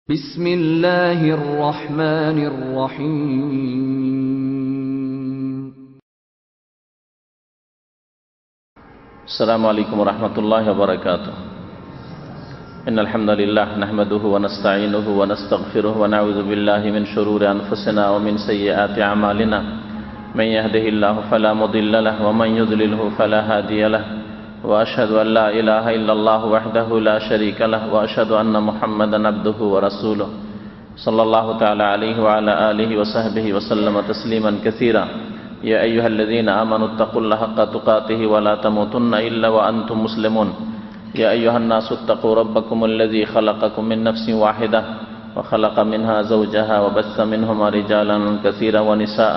بسم الله الرحمن الرحيم. السلام عليكم ورحمة الله وبركاته. إن الحمد لله نحمده ونستعينه ونستغفره ونعوذ بالله من شرور أنفسنا ومن سيئات أعمالنا. من يهده الله فلا مضل له ومن يضلله فلا هادي له. وأشهد أن لا إله إلا الله وحده لا شريك له وأشهد أن محمدا عبده ورسوله صلى الله تعالى عليه وعلى آله وصحبه وسلم تسليما كثيرا. يا أيها الذين آمنوا اتقوا الله حق تقاته ولا تموتن إلا وأنتم مسلمون. يا أيها الناس اتقوا ربكم الذي خلقكم من نفس واحدة وخلق منها زوجها وبث منهما رجالا كثيرا ونساء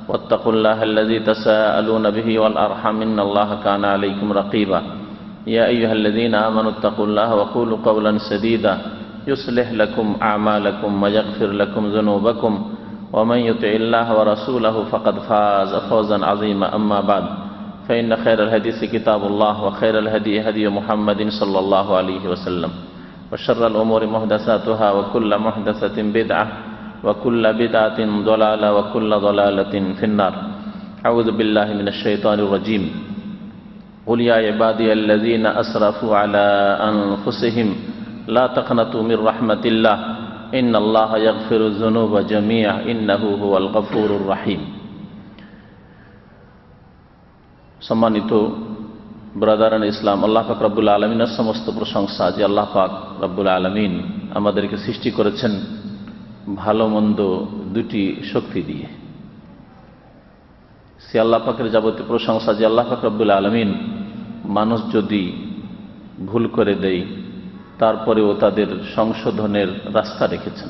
واتقوا الله الذي تساءلون به والأرحام إن الله كان عليكم رقيبا. يا أيها الذين آمنوا اتقوا الله وقولوا قولا سديدا يصلح لكم أعمالكم ويغفر لكم ذنوبكم ومن يطع الله ورسوله فقد فاز فوزا عظيما. أما بعد فإن خير الحديث كتاب الله وخير الهدي هدي محمد صلى الله عليه وسلم وشر الأمور محدثاتها وكل محدثة بدعة وكل بدعة ضلالة وكل ضلالة في النار. أعوذ بالله من الشيطان الرجيم. قل يا عبادي الذين أسرفوا على أنفسهم لا تقنطوا من رحمة الله إن الله يغفر الذنوب جميعا إنه هو الغفور الرحيم. সম্মানিত ব্রাদারান ইসলাম, আল্লাহ পাক রব্বুল আলামিনের সমস্ত প্রশংসা যে আল্লাহ পাক রব্বুল আলামিন আমাদেরকে সৃষ্টি করেছেন ভালো মন্দ দুটি শক্তি দিয়ে। সে আল্লাহ পাকের যাবতীয় প্রশংসা যে আল্লাহ পাক রব্বুল আলামিন মানুষ যদি ভুল করে দেয় তারপরেও তাদের সংশোধনের রাস্তা রেখেছেন।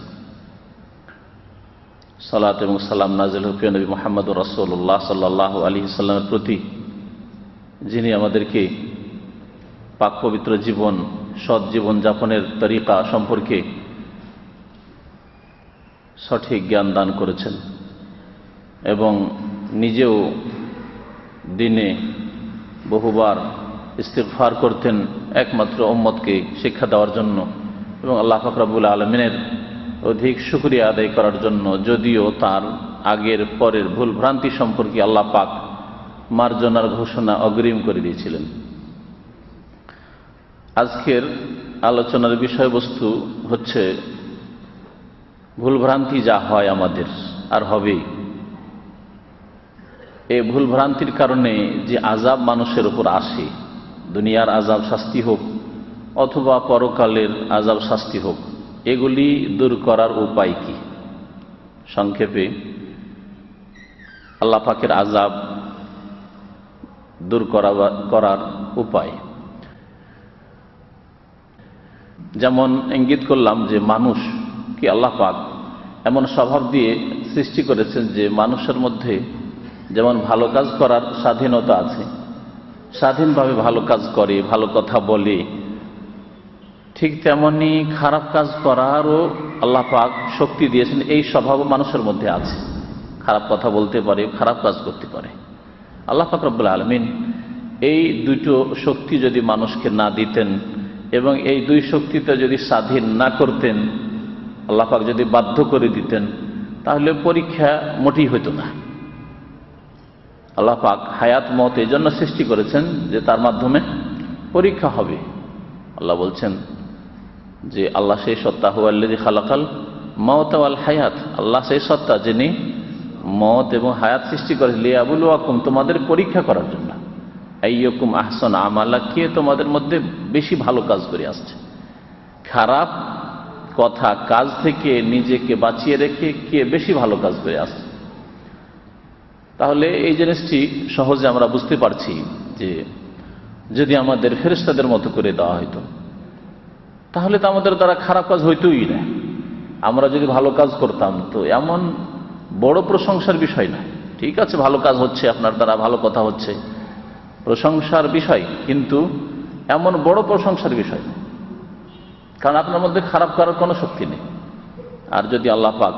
সালাত এবং সালাম নাজিল হোক নবী মুহাম্মদুর রাসূলুল্লাহ সাল্লাল্লাহু আলাইহি সাল্লামের প্রতি, যিনি আমাদেরকে পাক পবিত্র জীবন, সৎ জীবন যাপনের তরিকা সম্পর্কে সঠিক জ্ঞান দান করেছেন এবং নিজেও দিনে বহুবার ইস্তিগফার করতেন একমাত্র উম্মতকে শিক্ষা দেওয়ার জন্য এবং আল্লাহ পাক রব্বুল আলামিনের অধিক শুকরিয়া আদায় করার জন্য, যদিও তার আগের পরের ভুল ভ্রান্তি সম্পর্কে আল্লাহ পাক মার্জনার ঘোষণা অগ্রিম করে দিয়েছিলেন। আজকের আলোচনার বিষয়বস্তু হচ্ছে ভুলভ্রান্তি যা হয় আমাদের আর হবেই, এই ভুলভ্রান্তির কারণে যে আযাব মানুষের উপর আসে, দুনিয়ার আযাব শাস্তি হোক অথবা পরকালের আযাব শাস্তি হোক, এগুলি দূর করার উপায় কি? সংক্ষেপে আল্লাহ পাকের আযাব দূর করার উপায়, যেমন ইঙ্গিত করলাম যে মানুষ কি আল্লাহ পাক এমন স্বভাব দিয়ে সৃষ্টি করেছেন যে মানুষের মধ্যে যেমন ভালো কাজ করার স্বাধীনতা আছে, স্বাধীনভাবে ভালো কাজ করে, ভালো কথা বলে, ঠিক তেমনি খারাপ কাজ করারও আল্লাহ পাক শক্তি দিয়েছেন। এই স্বভাবও মানুষের মধ্যে আছে, খারাপ কথা বলতে পারে, খারাপ কাজ করতে পারে। আল্লাহ পাক রব্বুল আলামিন এই দুটো শক্তি যদি মানুষকে না দিতেন এবং এই দুই শক্তিতে যদি স্বাধীন না করতেন, আল্লাহ পাক যদি বাধ্য করে দিতেন, তাহলে পরীক্ষা মোটেই হতো না। আল্লাহ পাক হায়াত মওত এই জন্য সৃষ্টি করেছেন যে তার মাধ্যমে পরীক্ষা হবে। আল্লাহ বলছেন যে আল্লাহ সেই সত্তা, হুয়াল্লাযী খালাকাল মাউতা ওয়াল হায়াত, আল্লাহ সেই সত্তা যিনি মওত এবং হায়াত সৃষ্টি করে, লিয়াবলুয়াকুম, তোমাদের পরীক্ষা করার জন্য, আইয়ুকুম আহসানু আমালা, কে তোমাদের মধ্যে বেশি ভালো কাজ করে আসছে, খারাপ কথা কাজ থেকে নিজেকে বাঁচিয়ে রেখে কে বেশি ভালো কাজ করে আসছে। তাহলে এই জিনিসটি সহজে আমরা বুঝতে পারছি যে যদি আমাদের ফেরেশতাদের মতো করে দেওয়া হইতো তাহলে তো আমাদের দ্বারা খারাপ কাজ হইতোই না। আমরা যদি ভালো কাজ করতাম তো এমন বড় প্রশংসার বিষয় না। ঠিক আছে, ভালো কাজ হচ্ছে, আপনার দ্বারা ভালো কথা হচ্ছে, প্রশংসার বিষয়, কিন্তু এমন বড় প্রশংসার বিষয় না, কারণ আপনার মধ্যে খারাপ করার কোনো শক্তি নেই। আর যদি আল্লাহ পাক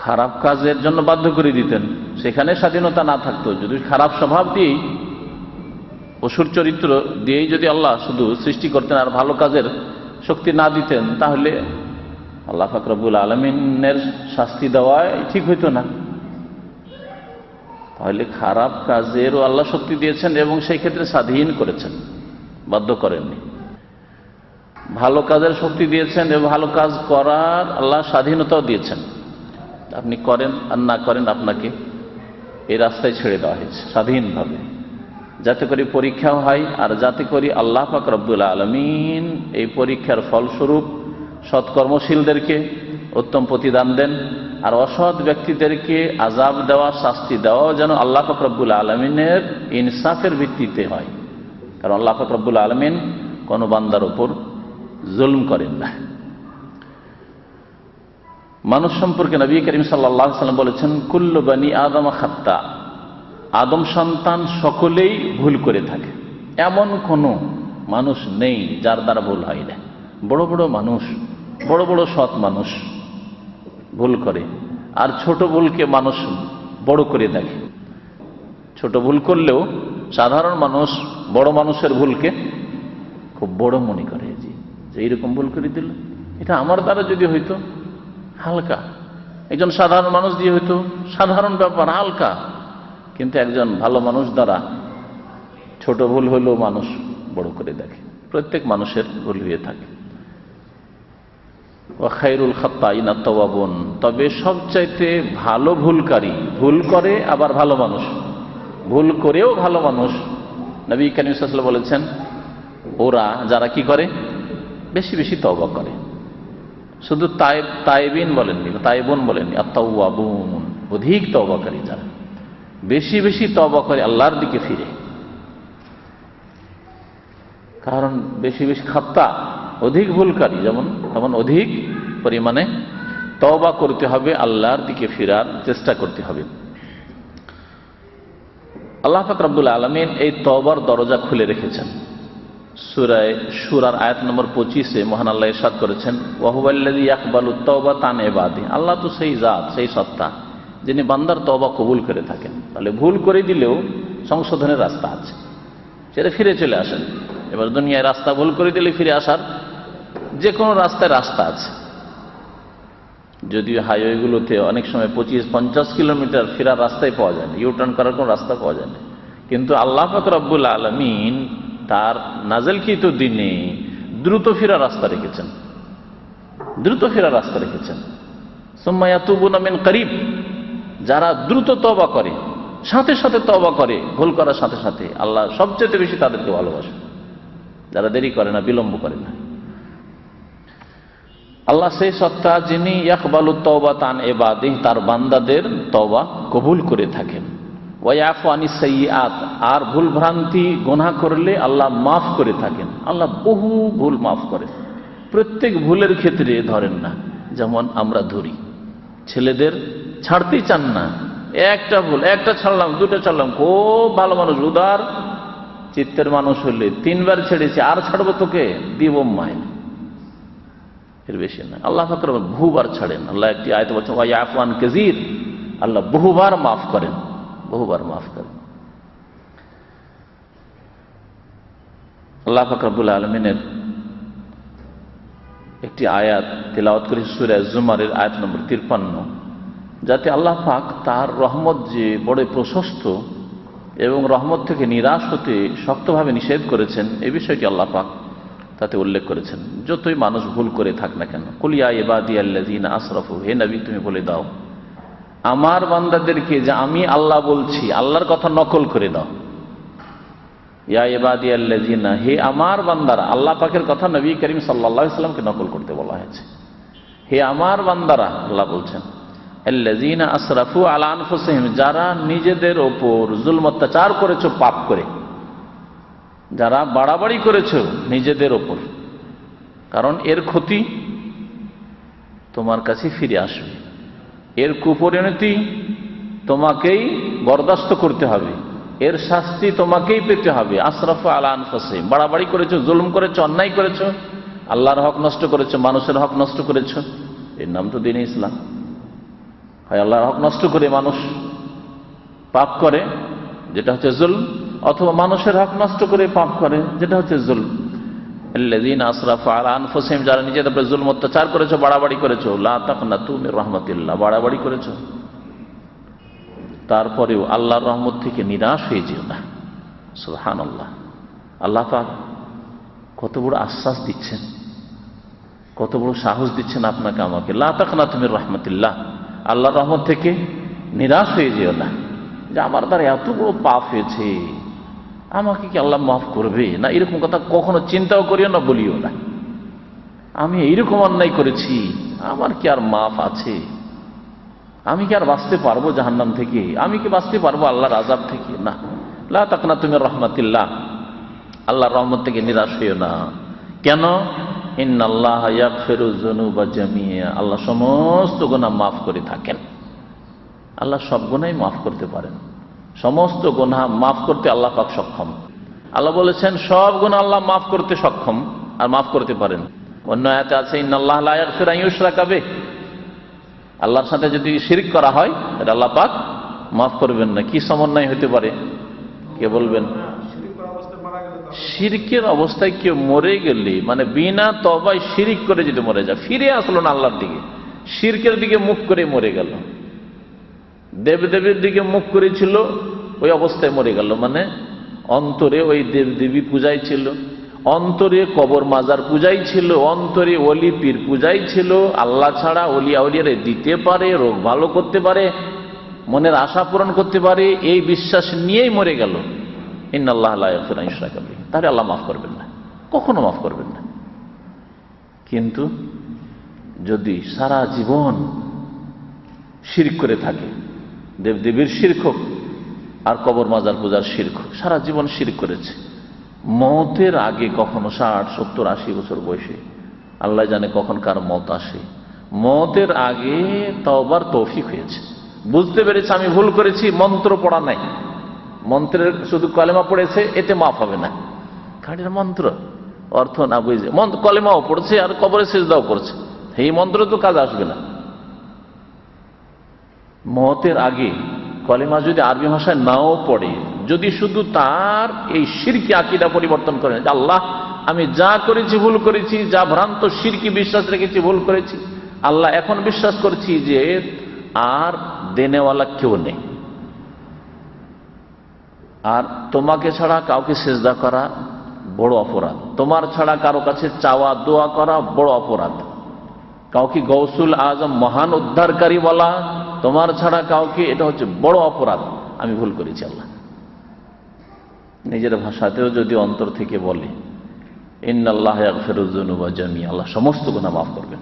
খারাপ কাজের জন্য বাধ্য করে দিতেন, সেখানে স্বাধীনতা না থাকতো, যদি খারাপ স্বভাব দিয়েই, অসুর চরিত্র দিয়েই যদি আল্লাহ শুধু সৃষ্টি করতেন আর ভালো কাজের শক্তি না দিতেন তাহলে আল্লাহ পাক রব্বুল আলামিনের শাস্তি দেওয়াই ঠিক হইতো না। তাহলে খারাপ কাজেরও আল্লাহ শক্তি দিয়েছেন এবং সেই ক্ষেত্রে স্বাধীন করেছেন, বাধ্য করেননি। ভালো কাজের শক্তি দিয়েছেন এবং ভালো কাজ করার আল্লাহ স্বাধীনতাও দিয়েছেন। আপনি করেন আর না করেন আপনাকে এই রাস্তায় ছেড়ে দেওয়া হয়েছে স্বাধীনভাবে, যাতে করে পরীক্ষাও হয় আর যাতে করে আল্লাহ পাক রব্বুল আলামিন এই পরীক্ষার ফলস্বরূপ সৎকর্মশীলদেরকে উত্তম প্রতিদান দেন আর অসৎ ব্যক্তিদেরকে আযাব দেওয়া, শাস্তি দেওয়া যেন আল্লাহ পাক রব্বুল আলামিনের ইনসাফের ভিত্তিতে হয়। কারণ আল্লাহ পাক রব্বুল আলামিন কোনো বান্দার উপর জুলম করেন না। মানুষ সম্পর্কে নবী করিম সাল্লাল্লাহু আলাইহি ওয়াসাল্লাম বলেছেন, কুল্লু বানি আদম খাত্তা, আদম সন্তান সকলেই ভুল করে থাকে, এমন কোনো মানুষ নেই যার দ্বারা ভুল হয় না। বড় বড় মানুষ, বড় বড় সৎ মানুষ ভুল করে, আর ছোট ভুলকে মানুষ বড় করে দেখে। ছোট ভুল করলেও সাধারণ মানুষ বড় মানুষের ভুলকে খুব বড় মনে করে, যে এইরকম ভুল করে দিল, এটা আমার দ্বারা যদি হইতো হালকা, একজন সাধারণ মানুষ দিয়ে হইতো সাধারণ ব্যাপার, হালকা। কিন্তু একজন ভালো মানুষ দ্বারা ছোট ভুল হলেও মানুষ বড় করে দেখে। প্রত্যেক মানুষের ভুল হয়ে থাকে। ওয়া খায়রুল খাত্তাইনা তাওয়াবুন, তবে সবচাইতে ভালো ভুলকারী, ভুল করে আবার ভালো মানুষ, ভুল করেও ভালো মানুষ, নবী কারীম সাল্লাল্লাহু আলাইহি ওয়াসাল্লাম বলেছেন, ওরা যারা কি করে বেশি বেশি তওবা করে। শুধু তাইবিন বলেননি, তাইবুন বলেননি, আত-তাওয়াবুন, অধিক তওবাকারী যারা বেশি বেশি তওবা করে আল্লাহর দিকে ফিরে। কারণ বেশি বেশি খাত্তা, অধিক ভুলকারী যেমন অধিক পরিমাণে তওবা করতে হবে, আল্লাহর দিকে ফেরার চেষ্টা করতে হবে। আল্লাহ পাক রব্বুল আলামিন এই তওবার দরজা খুলে রেখেছেন। সূরা শুরার আয়াত নম্বর 25-এ মহান আল্লাহ ইরশাদ করেছেন, ওয়া হুয়াল্লাযী ইয়াকবালুত তাওবাতা আন ইবাদিহি, আল্লাহ তো সেই জাত, সেই সত্তা যিনি বান্দার তওবা কবুল করে থাকেন। তাহলে ভুল করে দিলেও সংশোধনের রাস্তা আছে, সেটা ফিরে চলে আসেন। এবার দুনিয়ায় রাস্তা ভুল করে দিলে ফিরে আসার যে কোনো রাস্তায় রাস্তা আছে। যদিও হাইওয়েগুলোতে অনেক সময় 25-50 কিলোমিটার ফেরার রাস্তায় পাওয়া যায় না, ইউটার্ন করার কোনো রাস্তা পাওয়া যায় না। কিন্তু আল্লাহ পাক রব্বুল আলামিন তার নাযিলকৃত দিনে দ্রুত ফেরার রাস্তা রেখেছেন, দ্রুত ফেরার রাস্তা রেখেছেন। সুম্মা ইয়াতুবুনা মিন করিব, যারা দ্রুত তওবা করে, সাথে সাথে তওবা করে, ভুল করার সাথে সাথে, আল্লাহ সবচেয়ে বেশি তাদেরকে ভালোবাসে, যারা দেরি করে না, বিলম্ব করে না। আল্লাহ সেই সত্তা যিনি ইয়াকবালুত তাওবাতা আন ইবাদিহি, তার বান্দাদের তওবা কবুল করে থাকেন। ওয়া ইয়াফু আনিস সাইয়্যাত, আর ভুল ভ্রান্তি গুনাহ করলে আল্লাহ মাফ করে থাকেন। আল্লাহ বহু ভুল মাফ করেন। প্রত্যেক ভুলের ক্ষেত্রে ধরেন না, যেমন আমরা ধরি, ছেলেদের ছাড়তেই চান না, একটা ভুল, একটা ছাড়লাম, দুটো ছাড়লাম, খুব ভালো মানুষ, উদার চিত্তের মানুষ হলে 3 বার ছেড়েছে, আর ছাড়বো তোকে, দিব মায়, এর বেশি না। আল্লাহ পাক বহুবার ছাড়েন। আল্লাহ একটি আয়াতে বলেছেন, ওয়া ইয়াফু আন কাসীর, আল্লাহ বহুবার মাফ করেন, বহুবার মাফ করেন। আল্লাহ পাক রব্বুল আলামিনের একটি আয়াত তেলাওয়াত করি সূরা জুমারের আয়াত নম্বর 53, যাতে আল্লাহ পাক তার রহমত যে বড় প্রশস্ত এবং রহমত থেকে নিরাশ হতে শক্তভাবে নিষেধ করেছেন, এই বিষয়টি আল্লাহ পাক তাতে উল্লেখ করেছেন। যতই মানুষ ভুল করে থাক না কেন, কুল ইয়া ইবাদিয়াল্লাযীনা আসরাফু, হে নবী তুমি বলে দাও আমার বান্দাদেরকে যে আমি আল্লাহ বলছি, আল্লাহর কথা নকল করে দাও। ইয়া ইবাদিয়াল্লাযীনা, হে আমার বান্দারা, আল্লাহ পাকের কথা নবী করিম সাল্লাল্লাহু আলাইহি ওয়াসাল্লামকে নকল করতে বলা হয়েছে। হে আমার বান্দারা, আল্লাহ বলছেন, আল্লাযীনা আসরাফু আলা আনফুসিহিম, যারা নিজেদের ওপর জুলম অত্যাচার করেছো পাপ করে, যারা বাড়াবাড়ি করেছো নিজেদের ওপর, কারণ এর ক্ষতি তোমার কাছে ফিরে আসবে, এর কুপরিণতি তোমাকেই বরদাস্ত করতে হবে, এর শাস্তি তোমাকেই পেতে হবে। আসরাফু আলা আনফুসিহিম, বাড়াবাড়ি করেছো, জুলুম করেছো, অন্যায় করেছো, আল্লাহর হক নষ্ট করেছো, মানুষের হক নষ্ট করেছো, এর নাম তো দ্বীন ইসলাম। হয় আল্লাহর হক নষ্ট করে মানুষ পাপ করে, যেটা হচ্ছে জুলম, অথবা মানুষের হক নষ্ট করে পাপ করে, যেটা হচ্ছে জুলম। আল্লাযীনা আসরাফু আলা আনফুসিহিম, যারা নিজেদের উপর জুলম অত্যাচার করেছো, বাড়াবাড়ি করেছো, লা তাকনাতু মির রাহমাতিল্লাহ, বাড়াবাড়ি করেছো, তারপরেও আল্লাহর রহমত থেকে নিরাশ হয়ে যেও না। সুবহানাল্লাহ, আল্লাহ পাক কত বড় আশ্বাস দিচ্ছেন, কত বড় সাহস দিচ্ছেন আপনাকে আমাকে। লা তাকনাতু মির রাহমাতিল্লাহ, আল্লাহর রহমত থেকে নিরাশ হয়ে যেও না, যে আমার দ্বারা এত বড় পাপ হয়েছে, আমাকে কি আল্লাহ মাফ করবে না, এরকম কথা কখনো চিন্তাও করিও না, বলিও না। আমি এইরকম অন্যায় করেছি, আমার কি আর মাফ আছে? আমি কি আর বাঁচতে পারবো জাহান্নাম থেকে? আমি কি বাঁচতে পারবো আল্লাহর আযাব থেকে? না। লা তাকনাতু মির রাহমাতিল্লাহ, আল্লাহর রহমত থেকে নিরাশ হইও না। কেন? ইন্নাল্লাহা ইয়াগফিরুয যুনুবা জামিআ, আল্লাহ সমস্ত গুনাহ মাফ করে থাকেন। আল্লাহ সব গুনাহই মাফ করতে পারেন, সমস্ত গুনাহ মাফ করতে আল্লাহ পাক সক্ষম। আল্লাহ বলেছেন সব গুনাহ আল্লাহ মাফ করতে সক্ষম আর মাফ করতে পারেন। অন্য আয়াতে আছে ইন্নাল্লাহা লা ইয়াগফিরু আন ইউশরাকা বিহি, আল্লাহর সাথে যদি শিরক করা হয় এটা আল্লাহ পাক মাফ করবেন না। কি সমন্বয় হতে পারে, কে বলবেন? শিরকের অবস্থায় কেউ মরে গেলে, মানে বিনা তওবায় শিরক করে যদি মরে যায়, ফিরে আসলো না আল্লাহর দিকে, শিরকের দিকে মুখ করে মরে গেল, দেবদেবীর দিকে মুখ করেছিল, ওই অবস্থায় মরে গেল, মানে অন্তরে ওই দেবদেবী পূজাই ছিল, অন্তরে কবর মাজার পূজাই ছিল, অন্তরে ওলি পীর পূজাই ছিল, আল্লাহ ছাড়া ওলি আউলিয়ারে দিতে পারে, রোগ ভালো করতে পারে, মনের আশা পূরণ করতে পারে, এই বিশ্বাস নিয়েই মরে গেল। ইন্নাল্লাহা লা ইয়াগফিরু আন ইউশরাকা বিহি, তাহলে আল্লাহ মাফ করবেন না, কখনো মাফ করবেন না। কিন্তু যদি সারা জীবন শিরক করে থাকে, দেবদেবীর শিরক হোক আর কবর মাজার পূজার শিরক হোক, সারা জীবন শিরক করেছে, মওতের আগে কখনো 60, 70, 80 বছর বয়সে, আল্লাহ জানে কখন কার মওত আসে, মওতের আগে তওবার তৌফিক হয়েছে, বুঝতে পেরেছে আমি ভুল করেছি, মন্ত্র পড়া নাই, মন্ত্রের শুধু কলেমা পড়েছে, এতে মাফ হবে না। খাঁটির মন্ত্র অর্থ না বুঝে কলেমাও পড়ছে আর কবরে সিজদাও করছে, এই মন্ত্র তো কাজ আসবে না। মওতের আগে কলেমা যদি আরবি ভাষায় নাও পড়ে, যদি শুধু তার এই শিরকি আকীদা পরিবর্তন করে, যে আল্লাহ আমি যা করেছি ভুল করেছি, যা ভ্রান্ত শিরকি বিশ্বাস রেখেছি ভুল করেছি, আল্লাহ এখন বিশ্বাস করছি যে আর দেনেওয়ালা কেউ নেই, আর তোমাকে ছাড়া কাউকে সিজদা করা বড় অপরাধ, তোমার ছাড়া কারো কাছে চাওয়া দোয়া করা বড় অপরাধ, কাউকে গৌসুল আজম মহান উদ্ধারকারী বলা তোমার ছাড়া কাউকে, এটা হচ্ছে বড় অপরাধ, আমি ভুল করেছি। আল্লাহ নিজের ভাষাতেও যদি অন্তর থেকে বলে ইন্নাল্লাহা ইয়াগফিরুয যুনুবা জামিআ, আল্লাহ সমস্ত গুনাহ মাফ করবেন,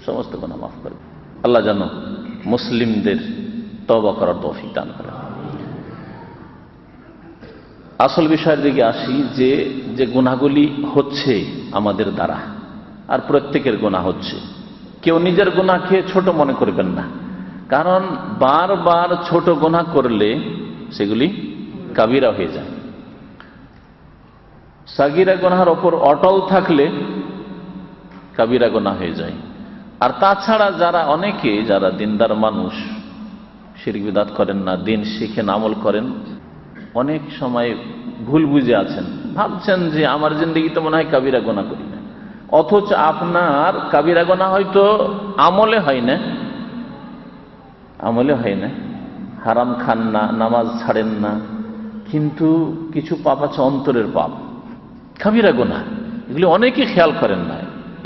সমস্ত গুনাহ মাফ করবেন। আল্লাহ যেন মুসলিমদের তওবা করার তৌফিক দান করেন। আসল বিষয়ের দিকে আসি, যে গুনাহগুলি হচ্ছে আমাদের দ্বারা, আর প্রত্যেকের গুনাহ হচ্ছে, কেউ নিজের গুনাহকে ছোট মনে করবেন না, কারণ বারবার ছোট গুনাহ করলে সেগুলি কাবিরা হয়ে যায়। সাগিরা গুনাহের ওপর অটল থাকলে কাবিরা গুনাহ হয়ে যায়। আর তাছাড়া যারা অনেকে যারা দিনদার মানুষ, শিরক বিদআত করেন না, দিন শিখেন, আমল করেন, অনেক সময় ভুল বুঝে আছেন, ভাবছেন যে আমার জিন্দেগিতে মনে হয় কাবিরা গুনাহ করি না, অথচ আপনার কাবিরা গুনাহ হয়তো আমলে হয় না, আমলে হয় না, হারাম খান না, নামাজ ছাড়েন না, কিন্তু কিছু পাপ আছে অন্তরের পাপ, কাবিরা গুনাহ, এগুলি অনেকে খেয়াল করেন না।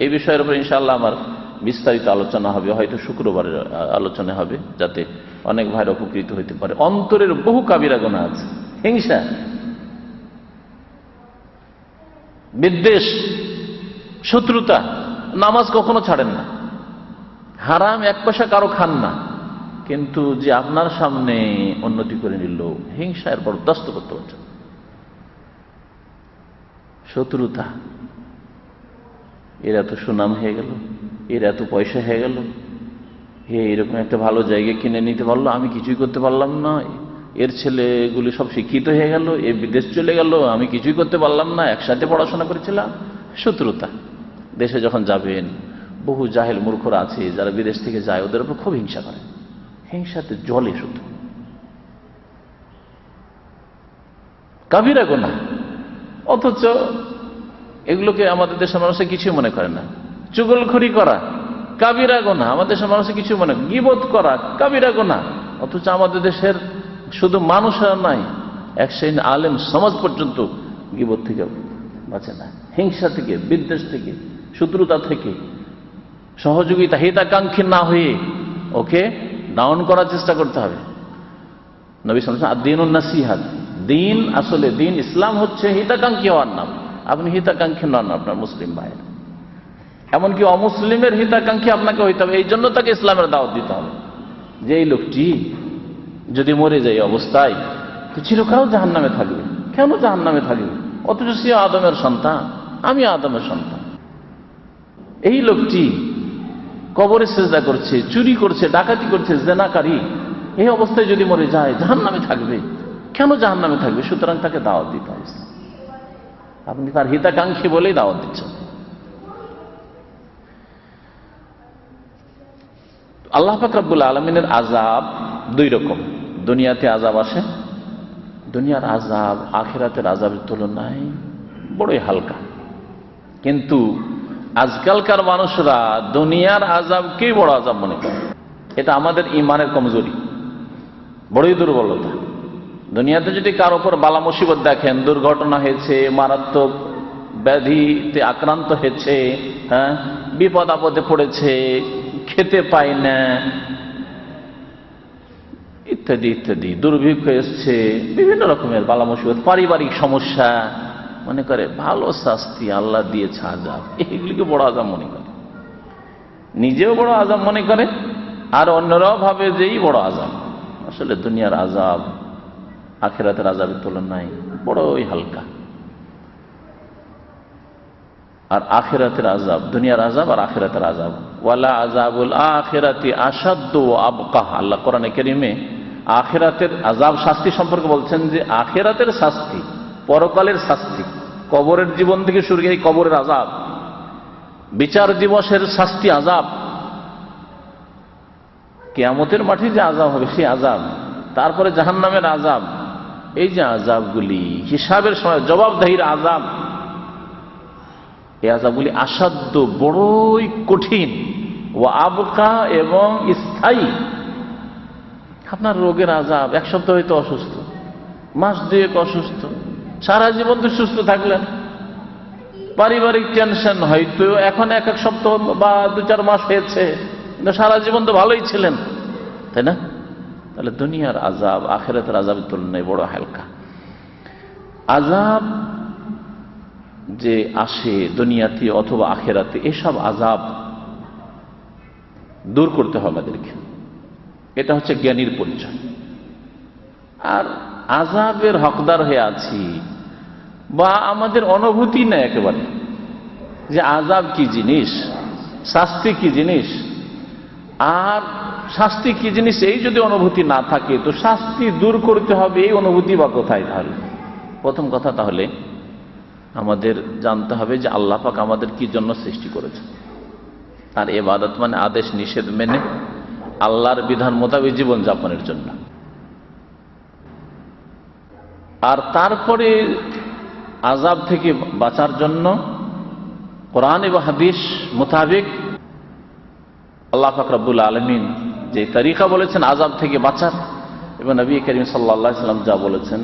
এই বিষয়ের উপর ইনশাআল্লাহ আমার বিস্তারিত আলোচনা হবে, হয়তো শুক্রবারের আলোচনা হবে, যাতে অনেক ভাইরা উপকৃত হইতে পারে। অন্তরের বহু কাবিরা গুনাহ আছে, হিংসা, বিদ্বেষ, শত্রুতা, নামাজ কখনো ছাড়েন না, হারাম এক পয়সা কারো খান না, কিন্তু যে আপনার সামনে উন্নতি করে নিল, হিংসা এর বরদাস্ত করতে পারছেন, শত্রুতা, এর এত সুনাম হয়ে গেল, এর এত পয়সা হয়ে গেল, এরকম একটা ভালো জায়গা কিনে নিতে পারলো, আমি কিছুই করতে পারলাম না, এর ছেলেগুলি সব শিক্ষিত হয়ে গেল, এ বিদেশ চলে গেল, আমি কিছুই করতে পারলাম না, একসাথে পড়াশোনা করেছিলাম। শত্রুতা। দেশে যখন যাবেন, বহু জাহেল মূর্খরা আছে যারা বিদেশ থেকে যায়, ওদের উপর খুব হিংসা করে, হিংসাতে জলে শুধু, কাবিরা গুনাহ। অথচ এগুলোকে আমাদের দেশের মানুষে কিছু মনে করে না। চুগলখড়ি করা কাবিরা গুনাহ, আমাদের দেশের মানুষে কিছু মনে করে। গীবত করা কাবিরা গুনাহ, অথচ আমাদের দেশের শুধু মানুষেরা নাই, এক শ্রেণীর আলেম সমাজ পর্যন্ত গীবত থেকে বাঁচে না। হিংসা থেকে, বিদ্বেষ থেকে, শত্রুতা থেকে, সহযোগিতা হিতাকাঙ্ক্ষী না হয়ে ওকে ডাউন করার চেষ্টা করতে হবে। নবী সাল্লাল্লাহু আলাইহি ওয়াসাল্লাম আদ-দীনুন নাসিহাত, দিন আসলে দিন ইসলাম হচ্ছে হিতাকাঙ্ক্ষী হওয়ার নাম। আপনি হিতাকাঙ্ক্ষী নন আপনার মুসলিম ভাইয়ের, এমনকি অমুসলিমের হিতাকাঙ্ক্ষী আপনাকে হইতে হবে। এই জন্য তাকে ইসলামের দাওয়াত দিতে হবে যে এই লোকটি যদি মরে যায় অবস্থায় তো চিরকাল জাহান্নামে থাকবে। কেন জাহান্নামে থাকবে? অথচ সে আদমের সন্তান, আমি আদমের সন্তান। এই লোকটি কবরে সিজদা করছে, চুরি করছে, ডাকাতি করছে, জেনাকারী, এই অবস্থায় যদি মরে যায় জাহান্নামে থাকবে। কেন জাহান্নামে থাকবে? সুতরাং তাকে দাওয়াত দিতে হবে। আপনি তার হিতাকাঙ্ক্ষী বলেই দাওয়াত দিচ্ছেন। আল্লাহ পাক রব্বুল আলামিনের আযাব দুই রকম। দুনিয়াতে আযাব আসে, দুনিয়ার আযাব আখিরাতের আযাবের তুলনায় বড়ই হালকা। কিন্তু আজকালকার মানুষরা দুনিয়ার আযাবকেই বড় আযাব মনে করে। এটা আমাদের ঈমানের কমজোরি, বড়ই দুর্বলতা। দুনিয়াতে যদি কারো উপর বালা মুসিবত দেখেন, দুর্ঘটনা হয়েছে, মারাত্মক ব্যাধিতে আক্রান্ত হয়েছে, হ্যাঁ, বিপদ আপদে পড়েছে, খেতে পায় না, ইত্যাদি ইত্যাদি, দুর্ভিক্ষ এসছে, বিভিন্ন রকমের বালা মুসিবত, পারিবারিক সমস্যা, মনে করে ভালো শাস্তি আল্লাহ দিয়েছে, আযাব, এগুলিকে বড় আযাব মনে করে। নিজেও বড় আযাব মনে করে আর অন্যরাও ভাবে যেই বড় আযাব। আসলে দুনিয়ার আযাব আখিরাতের আযাবের তুলনায় বড়ই হালকা। আর আখিরাতের আযাব, দুনিয়ার আযাব আর আখিরাতের আযাব, ওয়ালা আযাবুল আখিরাতি আশাদ্দু ওয়া আবকা। আল্লাহ কোরআনে কারীমে আখিরাতের আযাব শাস্তি সম্পর্কে বলছেন যে আখিরাতের শাস্তি, পরকালের শাস্তি, কবরের জীবন থেকে শুরু করে কবরের আযাব, বিচার দিবসের শাস্তি আযাব, কিয়ামতের মাঠে যে আযাব হবে সেই আযাব, তারপরে জাহান্নামের আযাব, এই যে আযাবগুলি হিসাবের সময় জবাবদিহির আযাব, এই আযাবগুলি আসাধ্য, বড়ই কঠিন, ও আবকা এবং স্থায়ী। আপনার রোগের আযাব, এক সপ্তাহ হয়তো অসুস্থ, মাস দুয়েক অসুস্থ, সারা জীবন তো সুস্থ থাকলেন। পারিবারিক টেনশন হয়তো এখন এক এক সপ্তাহ বা 2-4 মাস হয়েছে, কিন্তু সারা জীবন তো ভালোই ছিলেন, তাই না? তাহলে দুনিয়ার আযাব আখিরাতের আযাবের তুলনায় বড় হালকা। আযাব যে আসে দুনিয়াতে অথবা আখিরাতে, এসব আযাব দূর করতে হবে আমাদেরকে। এটা হচ্ছে জ্ঞানীর পরিচয়। আর আযাবের হকদার হয়ে আছি বা আমাদের অনুভূতি নেই একেবারে যে আযাব কি জিনিস, শাস্তি কি জিনিস, আর শাস্তি কি জিনিস, এই যদি অনুভূতি না থাকে তো শাস্তি দূর করতে হবে, এই অনুভূতি বা কোথায়? তাহলে প্রথম কথা তাহলে আমাদের জানতে হবে যে আল্লাহ পাক আমাদের কি জন্য সৃষ্টি করেছে। আর ইবাদত মানে আদেশ নিষেধ মেনে আল্লাহর বিধান মোতাবেক জীবন যাপনের জন্য। আর তারপরে আযাব থেকে বাঁচার জন্য কোরআন এবং হাদিস মোতাবেক আল্লাহ পাক রব্বুল আলামিন যে তরিকা বলেছেন আযাব থেকে বাঁচার, এবং নবী করিম সাল্লাল্লাহু আলাইহি ওয়াসাল্লাম যা বলেছেন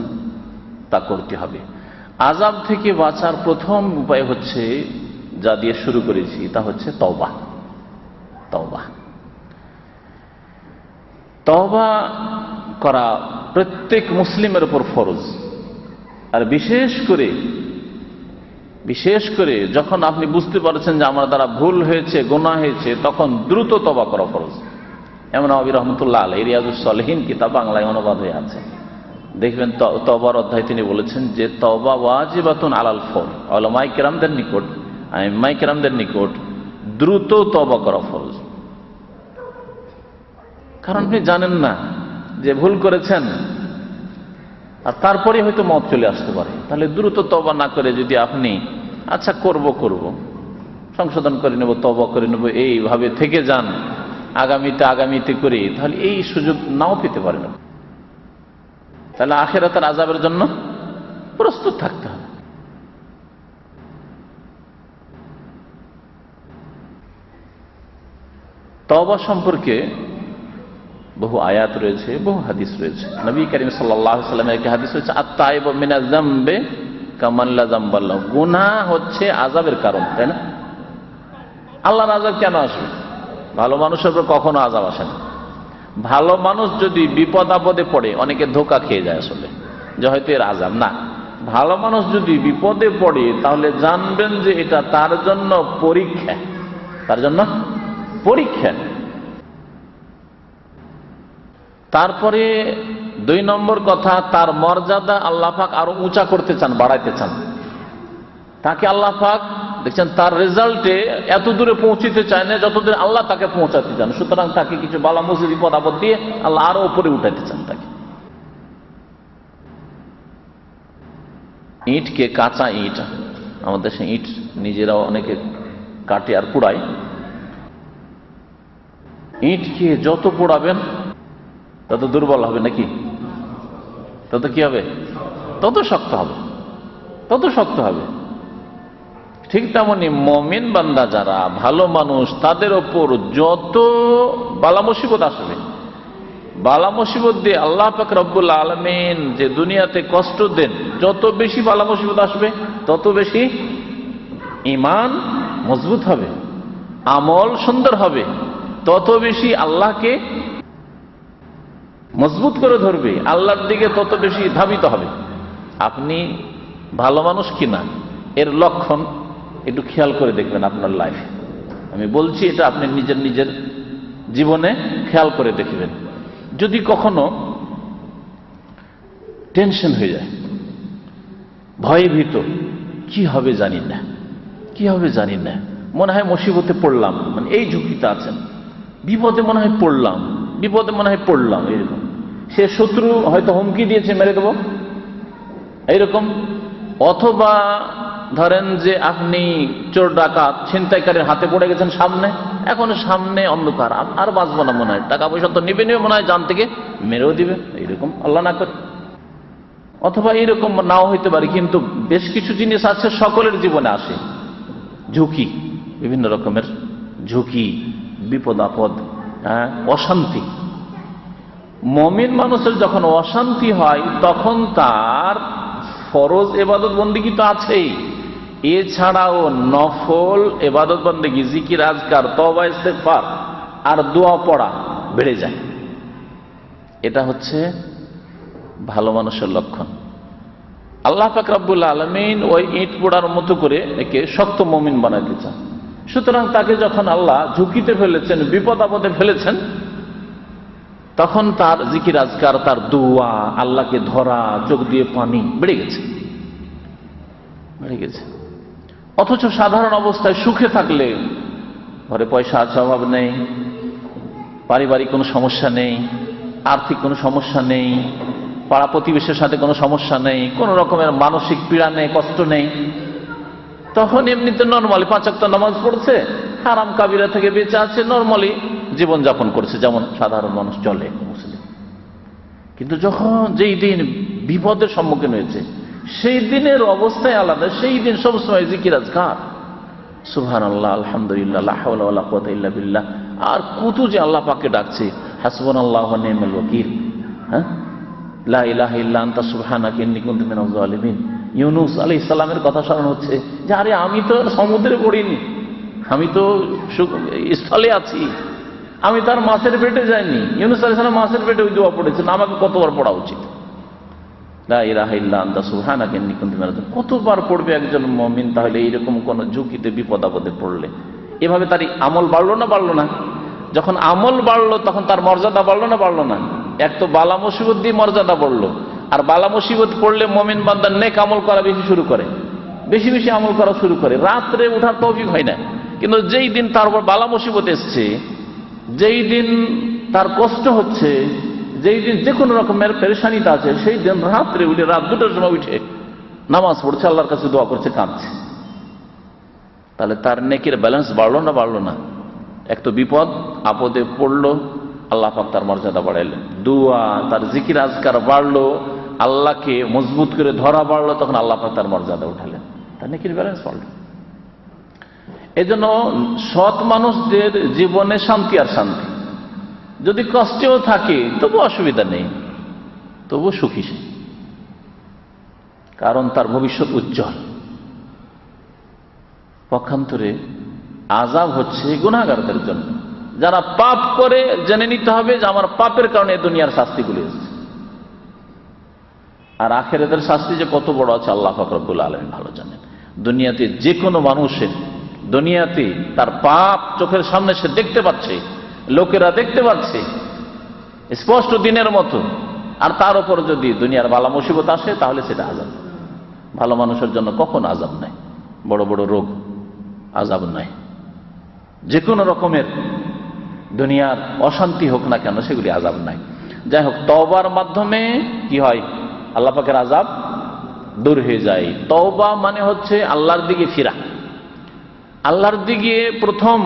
তা করতে হবে। আযাব থেকে বাঁচার প্রথম উপায় হচ্ছে, যা দিয়ে শুরু করেছি, তা হচ্ছে তওবা। তওবা তওবা করা প্রত্যেক মুসলিমের উপর ফরজ। আর বিশেষ করে যখন আপনি বুঝতে পারছেন যে আমার দ্বারা ভুল হয়েছে, গুনাহ হয়েছে, তখন দ্রুত তওবা করা ফরজ। এমন নবী রাহমাতুল্লাহ আলাইহি রিয়াজুস সালিহিন কিতাব বাংলায় অনুবাদ হয়ে আছে, দেখবেন তওবার অধ্যায় তিনি বলেছেন যে তওবা ওয়াজিবাতুন আলাল ফর। উলামায়ে কেরামদের নিকট, আইম্মায়ে কেরামদের নিকট দ্রুত তওবা করা ফরজ। কারণ আপনি জানেন না যে ভুল করেছেন, আর তারপরে হয়তো মত চলে আসতে পারে। তাহলে দ্রুত তওবা না করে যদি আপনি আচ্ছা করব সংশোধন করে নেব, তওবা করে নেব, এইভাবে থেকে যান আগামীতে করে, তাহলে এই সুযোগ নাও পেতে পারেন। তাহলে আখিরাতের আযাবের জন্য প্রস্তুত থাকতে হবে। তওবা সম্পর্কে বহু আয়াত রয়েছে, বহু হাদিস রয়েছে। নবী করিম সাল্লাল্লাহু আলাইহি ওয়াসাল্লামের একটি হাদিস রয়েছে, আত-তাইবু মিনাজ যামবি কামান লা যামবা লাহু। গুনাহ হচ্ছে আযাবের কারণ, তাই না? আল্লাহর আযাব কেন আসবে? ভালো মানুষের উপর কখনো আযাব আসে না। ভালো মানুষ যদি বিপদ আপদে পড়ে, অনেকে ধোঁকা খেয়ে যায় আসলে যে হয়তো এর আযাব না। ভালো মানুষ যদি বিপদে পড়ে তাহলে জানবেন যে এটা তার জন্য পরীক্ষা, তার জন্য পরীক্ষা। তারপরে 2 নম্বর কথা, তার মর্যাদা আল্লাহ পাক আরো উঁচা করতে চান, বাড়াইতে চান। তাকে আল্লাহ পাক দেখছেন তার রেজাল্টে এত দূরে পৌঁছিতে চায় না যতদূরে আল্লাহ তাকে পৌঁছাতে চান। সুতরাং তাকে কিছু বালা মুসিবত বিপদ আপদ দিয়ে আল্লাহ আরো উপরে উঠাইতে চান তাকে। ইটকে, কাঁচা ইট, আমাদের দেশে ইট নিজেরাও অনেকে কাটে আর পোড়ায়। ইটকে যত পোড়াবেন তত দুর্বল হবে নাকি? তত কি হবে? তত শক্ত হবে, তত শক্ত হবে। ঠিক তেমনি মুমিন বান্দা যারা ভালো মানুষ, তাদের ওপর যত বালা মুসিবত আসবে, বালা মুসিবত দিয়ে আল্লাহ পাক রব্বুল আলামিন যে দুনিয়াতে কষ্ট দেন, যত বেশি বালা মুসিবত আসবে তত বেশি ঈমান মজবুত হবে, আমল সুন্দর হবে, তত বেশি আল্লাহকে মজবুত করে ধরবে, আল্লাহর দিকে তত বেশি ধাবিত হবে। আপনি ভালো মানুষ কিনা এর লক্ষণ একটু খেয়াল করে দেখবেন আপনার লাইফ। আমি বলছি এটা আপনি নিজের নিজের জীবনে খেয়াল করে দেখবেন। যদি কখনো টেনশন হয়ে যায়, ভয়ে ভীত, কি হবে জানি না, কি হবে জানি না, মনে হয় মুসিবতে পড়লাম, মানে এই ঝুঁকিতে আছেন, বিপদে মনে হয় পড়লাম, বিপদে মনে হয় পড়লাম, এরকম। সে শত্রু হয়তো হুমকি দিয়েছে মেরে দেবো, এইরকম। অথবা ধরেন যে আপনি চোর ডাকাত ছিনতাইকারীর হাতে পড়ে গেছেন সামনে, এখন সামনে অন্ধকার, আর বাঁচবো না মনে হয়, টাকা পয়সা তো নেবে নেবে মনে হয়, জান থেকে মেরেও দিবে, এইরকম আল্লাহ না করে। অথবা এইরকম নাও হইতে পারে, কিন্তু বেশ কিছু জিনিস আছে সকলের জীবনে আসে, ঝুঁকি, বিভিন্ন রকমের ঝুঁকি, বিপদ আপদ, অশান্তি। মুমিন মানুষের যখন অশান্তি হয় তখন তার ফরজ ইবাদত বন্দেগী তো আছেই, এছাড়াও নফল ইবাদত বন্দেগী, জিকির আজকার, তওবা ইস্তেগফার আর দোয়া পড়া বেড়ে যায়। এটা হচ্ছে ভালো মানুষের লক্ষণ। আল্লাহ পাক রব্বুল আলামিন ওই ইট পোড়ার মতো করে একে শক্ত মুমিন বানাতে চান। সুতরাং তাকে যখন আল্লাহ ঝুঁকিতে ফেলেছেন, বিপদ আপদে ফেলেছেন, তখন তার জিকির আজকার, তার দোয়া, আল্লাহকে ধরা, চোখ দিয়ে পানি বেড়ে গেছে, বেড়ে গেছে। অথচ সাধারণ অবস্থায় সুখে থাকলে, ঘরে পয়সা আছে, অভাব নেই, পারিবারিক কোনো সমস্যা নেই, আর্থিক কোনো সমস্যা নেই, পাড়া প্রতিবেশের সাথে কোনো সমস্যা নেই, কোনো রকমের মানসিক পীড়া নেই, কষ্ট নেই, তখন এমনিতে নর্মালি 5 ওয়াক্ত নামাজ পড়ছে, হারাম কাবিরা থেকে বেঁচে আছে, নর্মালি জীবনযাপন করছে যেমন সাধারণ মানুষ চলে, মুসলিম। কিন্তু যখন যেই দিন বিপদের সম্মুখীন হয়েছে, সেই দিনের অবস্থায় আলাদা। সেই দিন সবসময় জিকির আজকার, সুবহানাল্লাহ, আলহামদুলিল্লাহ, লা হাওলা ওয়ালা কুওয়াতা ইল্লা বিল্লাহ, আর কত যে আল্লাহ পাককে ডাকছে, হাসবুনাল্লাহু ওয়া নি'মাল ওয়াকিল, লা ইলাহা ইল্লা আনতা সুবহানাকা ইন্নী কুনতু মিনাজ জালিমিন। ইউনূস আলাইহিস সালামের কথা স্মরণ হচ্ছে যে আরে আমি তো সমুদ্রে পড়িনি, আমি তো স্থলে আছি, আমি তার মাছের পেটে যাইনি। ইউনূস আলাইহিস সালাম মাছের পেটে ওই দোয়া পড়েছেন, আমাকে কতবার পড়া উচিত? লা ইলাহা ইল্লা আনতা সুবহানাকা ইন্নী কুনতু মিনাজ জালিমিন কতবার পড়বে একজন মুমিন? তাহলে এইরকম কোন ঝুঁকিতে, বিপদ আপদে পড়লে এভাবে তার আমল বাড়লো না বাড়লো না? যখন আমল বাড়লো তখন তার মর্যাদা বাড়লো না বাড়লো না? এক তো বালা মুসিবত দিয়ে মর্যাদা বাড়লো, আর বালা মুসিবত পড়লে মুমিন বান্দা নেক আমল করা বেশি শুরু করে, বেশি বেশি আমল করা শুরু করে, রাত্রে উঠার তৌফিক হয় না। কিন্তু যেই দিন তার উপর বালা মুসিবত এসছে, যেই দিন তার কষ্ট হচ্ছে, যেই দিন যে কোনো রকমের পেরেশানিতে আছে, সেই দিন রাত্রে উঠে, রাত 2টার সময় উঠে নামাজ পড়ছে, আল্লাহর কাছে দোয়া করছে, কাঁদছে, তাহলে তার নেকির ব্যালেন্স বাড়লো না বাড়লো না? এক তো বিপদ আপদে পড়লো, আল্লাহ পাক তার মর্যাদা বাড়াইলেন, দোয়া, তার জিকির আজকার বাড়লো, আল্লাহকে মজবুত করে ধরা বাড়লো, তখন আল্লাহ পাক তার মর্যাদা উঠালেন, তার নেকির ব্যালেন্স বাড়লো। এজন্য সৎ মানুষদের জীবনে শান্তি আর শান্তি, যদি কষ্টেও থাকে তবু অসুবিধা নেই, তবু সুখী সে, কারণ তার ভবিষ্যৎ উজ্জ্বল। পক্ষান্তরে আযাব হচ্ছে গুনাহগারদের জন্য, যারা পাপ করে জেনে নিতে হবে যে আমার পাপের কারণে দুনিয়ার শাস্তিগুলি এসেছে, আর আখিরাতের শাস্তি যে কত বড় আছে আল্লাহ পাক রব্বুল আলামিন ভালো জানেন। দুনিয়াতে যে কোনো মানুষের দুনিয়াতে তার পাপ চোখের সামনে সে দেখতে পাচ্ছে, লোকেরা দেখতে পাচ্ছে স্পষ্ট দিনের মতো, আর তার উপর যদি দুনিয়ার বালা মুসিবত আসে তাহলে সেটা আযাব। ভালো মানুষের জন্য কখন আযাব নাই, বড় বড় রোগ আযাব নাই, যে কোনো রকমের দুনিয়ার অশান্তি হোক না কেন সেগুলি আযাব নাই। যাই হোক, তওবার মাধ্যমে কি হয়, আল্লাহ পাকের আযাব দূর হয়ে যায়। তওবা মানে হচ্ছে আল্লাহর দিকে ফিরা। আল্লাহর দিকে প্রথম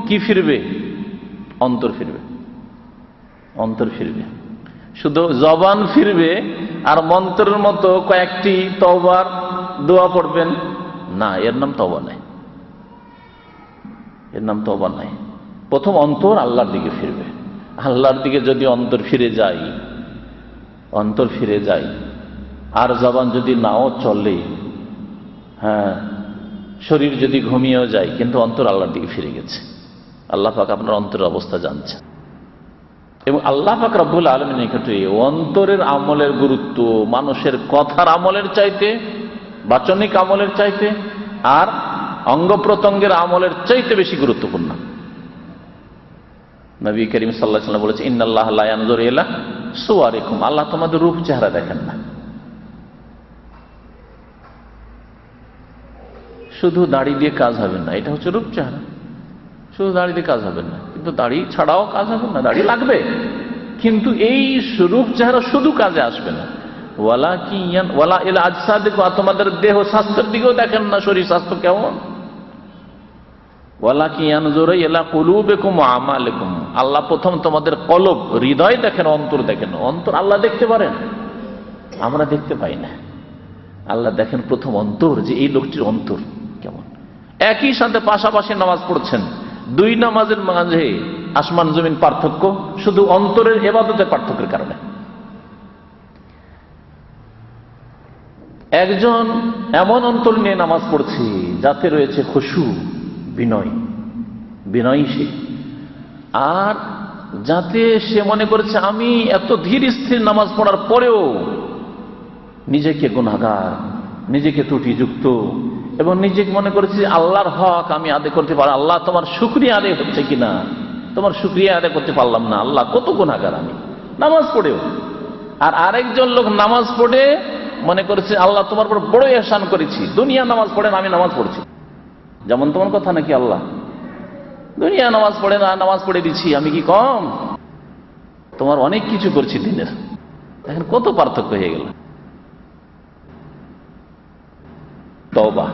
কি ফিরবে? অন্তর ফিরবে, অন্তর ফিরবে। শুধু জবান ফিরবে আর মন্ত্রের মতো কয়েকটি তওবার দোয়া পড়বেন না, এর নাম তওবা নাই, এর নাম তওবা নাই। প্রথম অন্তর আল্লাহর দিকে ফিরবে। আল্লাহর দিকে যদি অন্তর ফিরে যায়, অন্তর ফিরে যায়, আর জবান যদি নাও চলে, হ্যাঁ, শরীর যদি ঘুমিয়েও যায়, কিন্তু অন্তর আল্লাহর দিকে ফিরে গেছে। আল্লাহ পাক আপনার অন্তরের অবস্থা জানছে, এবং আল্লাহ পাক রব্বুল আলামিনের ক্ষেত্রে অন্তরের আমলের গুরুত্ব মানুষের কথার আমলের চাইতে, বাচনিক আমলের চাইতে, আর অঙ্গ প্রত্যঙ্গের আমলের চাইতে বেশি গুরুত্বপূর্ণ। নবী করিম সাল্লাল্লাহু আলাইহি ওয়াসাল্লাম বলেছেন, ইন্নাল্লাহা লা ইয়ানজুরু ইলা সুওয়ারিকুম, আল্লাহ তোমাদের রূপ চেহারা দেখেন না। শুধু দাড়ি দিয়ে কাজ হবে না, এটা হচ্ছে রূপ চেহারা। শুধু দাড়ি দিয়ে কাজ হবে না, কিন্তু দাড়ি ছাড়াও কাজ হবে না, দাড়ি লাগবে, কিন্তু এই রূপ চেহারা শুধু কাজে আসবে না। ওয়ালা ইলা আজসাদিকুম, তোমাদের দেহ স্বাস্থ্যের দিকেও দেখেন না, শরীর স্বাস্থ্য কেমন। ওয়ালাকিন ইয়ানজুরু ইলা কুলুবিকুম ওয়া আমালিকুম, আল্লাহ প্রথম তোমাদের কলব, হৃদয় দেখেন, অন্তর দেখেন। অন্তর আল্লাহ দেখতে পারেন, আমরা দেখতে পাই না। আল্লাহ দেখেন প্রথম অন্তর, যে এই লোকটির অন্তর কেমন। একই সাথে পাশাপাশি নামাজ পড়ছেন, দুই নামাজের মাঝে আসমান জমিন পার্থক্য, শুধু অন্তরের ইবাদতের পার্থক্যের কারণে। একজন এমন অন্তর নিয়ে নামাজ পড়ছে যাতে রয়েছে খুশু, বিনয়, বিনয়ী সে, আর যাতে সে মনে করেছে আমি এত ধীর স্থির নামাজ পড়ার পরেও নিজেকে গুনাহগার, নিজেকে ত্রুটিযুক্ত, এবং নিজেকে মনে করেছি আল্লাহর হক আমি আদায় করতে পারি, আল্লাহ তোমার শুকরিয়া আদায় হচ্ছে কিনা, তোমার শুকরিয়া আদায় করতে পারলাম না, আল্লাহ কত গুনাহগার আমি নামাজ পড়েও। আর আরেকজন লোক নামাজ পড়ে মনে করেছে আল্লাহ তোমার উপর বড় ইহসান করেছি, দুনিয়া নামাজ পড়ে না, আমি নামাজ পড়ছি। যেমন তোমার কথা নাকি, আল্লাহ দুনিয়া নামাজ পড়ে না, নামাজ পড়ে দিচ্ছি, আমি কি কম? তোমার অনেক কিছু করছি দিনের। দেখেন কত পার্থক্য হয়ে গেল। তওবা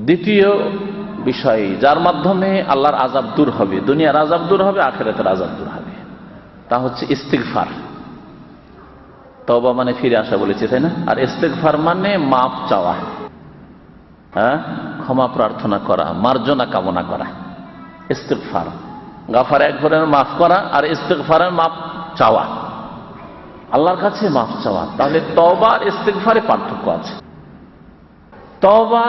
দ্বিতীয় বিষয়, যার মাধ্যমে আল্লাহর আযাব দূর হবে, দুনিয়ার আযাব দূর হবে, আখিরাতের আযাব দূর হবে, তা হচ্ছে ইস্তিগফার। তওবা মানে ফিরে আসা বলেছে, তাই না? আর ইস্তিগফার মানে মাফ চাওয়া, হ্যাঁ, ক্ষমা প্রার্থনা করা, মার্জনা কামনা করা। ইস্তিগফার, গাফার এক ধরনের মাফ করা, আর ইস্তিগফারের মাফ চাওয়া, আল্লাহর কাছে মাফ চাওয়া। তাহলে তওবা আর ইস্তিগফারে পার্থক্য আছে। তওবা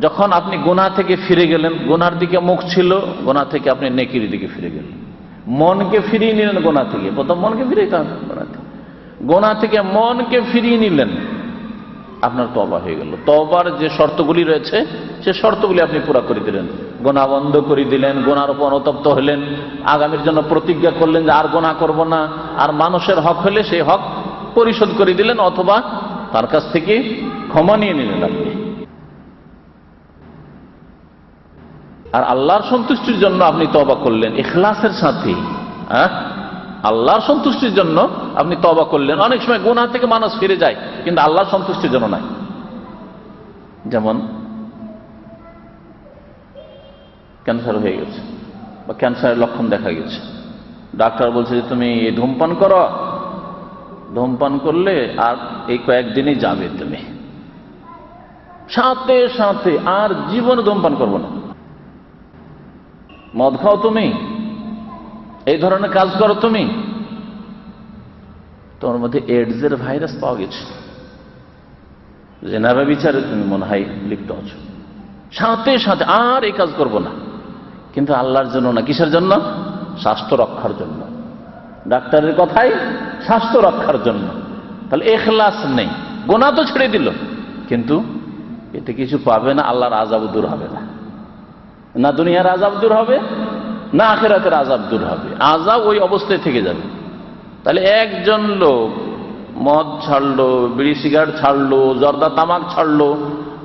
যখন আপনি গুনাহ থেকে ফিরে গেলেন, গুনার দিকে মুখ ছিল, গুনাহ থেকে আপনি নেকির দিকে ফিরে গেলেন, মনকে ফিরিয়ে নিলেন গুনাহ থেকে। প্রথম মনকে ফিরিয়ে গুনাহ থেকে মনকে ফিরিয়ে নিলেন, আপনার তওবা হয়ে গেল। তওবার যে শর্তগুলি রয়েছে সে শর্তগুলি আপনি পুরা করে দিলেন, গুনাহ বন্ধ করে দিলেন, গুনার উপর অনুতপ্ত হলেন, আগামীর জন্য প্রতিজ্ঞা করলেন যে আর গুনাহ করব না, আর মানুষের হক হলে সেই হক পরিশোধ করে দিলেন, অথবা তার কাছ থেকে ক্ষমা নিয়ে নিলেন আপনি। আর আল্লাহর সন্তুষ্টির জন্য আপনি তওবা করলেন ইখলাসের সাথে, হ্যাঁ, আল্লাহর সন্তুষ্টির জন্য আপনি তওবা করলেন। অনেক সময় গুনাহ থেকে মানুষ ফিরে যায়, কিন্তু আল্লাহর সন্তুষ্টির জন্য নয়। যেমন ক্যান্সার হয়ে গেছে, বা ক্যান্সারের লক্ষণ দেখা গেছে, ডাক্তার বলছে যে তুমি ধূমপান করো, ধূমপান করলে আর এই কয়েকদিনই যাবে তুমি, সাথে সাথে আর জীবনে ধূমপান করবো না। মদ খাও তুমি, এই ধরনের কাজ করো তুমি, তোমার মধ্যে এইডসের ভাইরাস পাওয়া গেছে, জেনাবা বিচারে তুমি মনে হয় লিপ্ত আছো, সাথে সাথে আর এই কাজ করবো না। কিন্তু আল্লাহর জন্য না, কিসের জন্য? স্বাস্থ্য রক্ষার জন্য। ডাক্তারের কথাই স্বাস্থ্য রক্ষার জন্য। তাহলে ইখলাস নেই, গোনা তো ছেড়ে দিল, কিন্তু এতে কিছু পাবে না, আল্লাহর আযাব দূর হবে না, না দুনিয়ার আযাব দূর হবে, না আখিরাতের আযাব দূর হবে, আযাব ওই অবস্থায় থেকে যাবে। তাহলে একজন লোক মদ ছাড়লো, বিড়ি সিগারেট ছাড়লো, জর্দা তামাক ছাড়লো,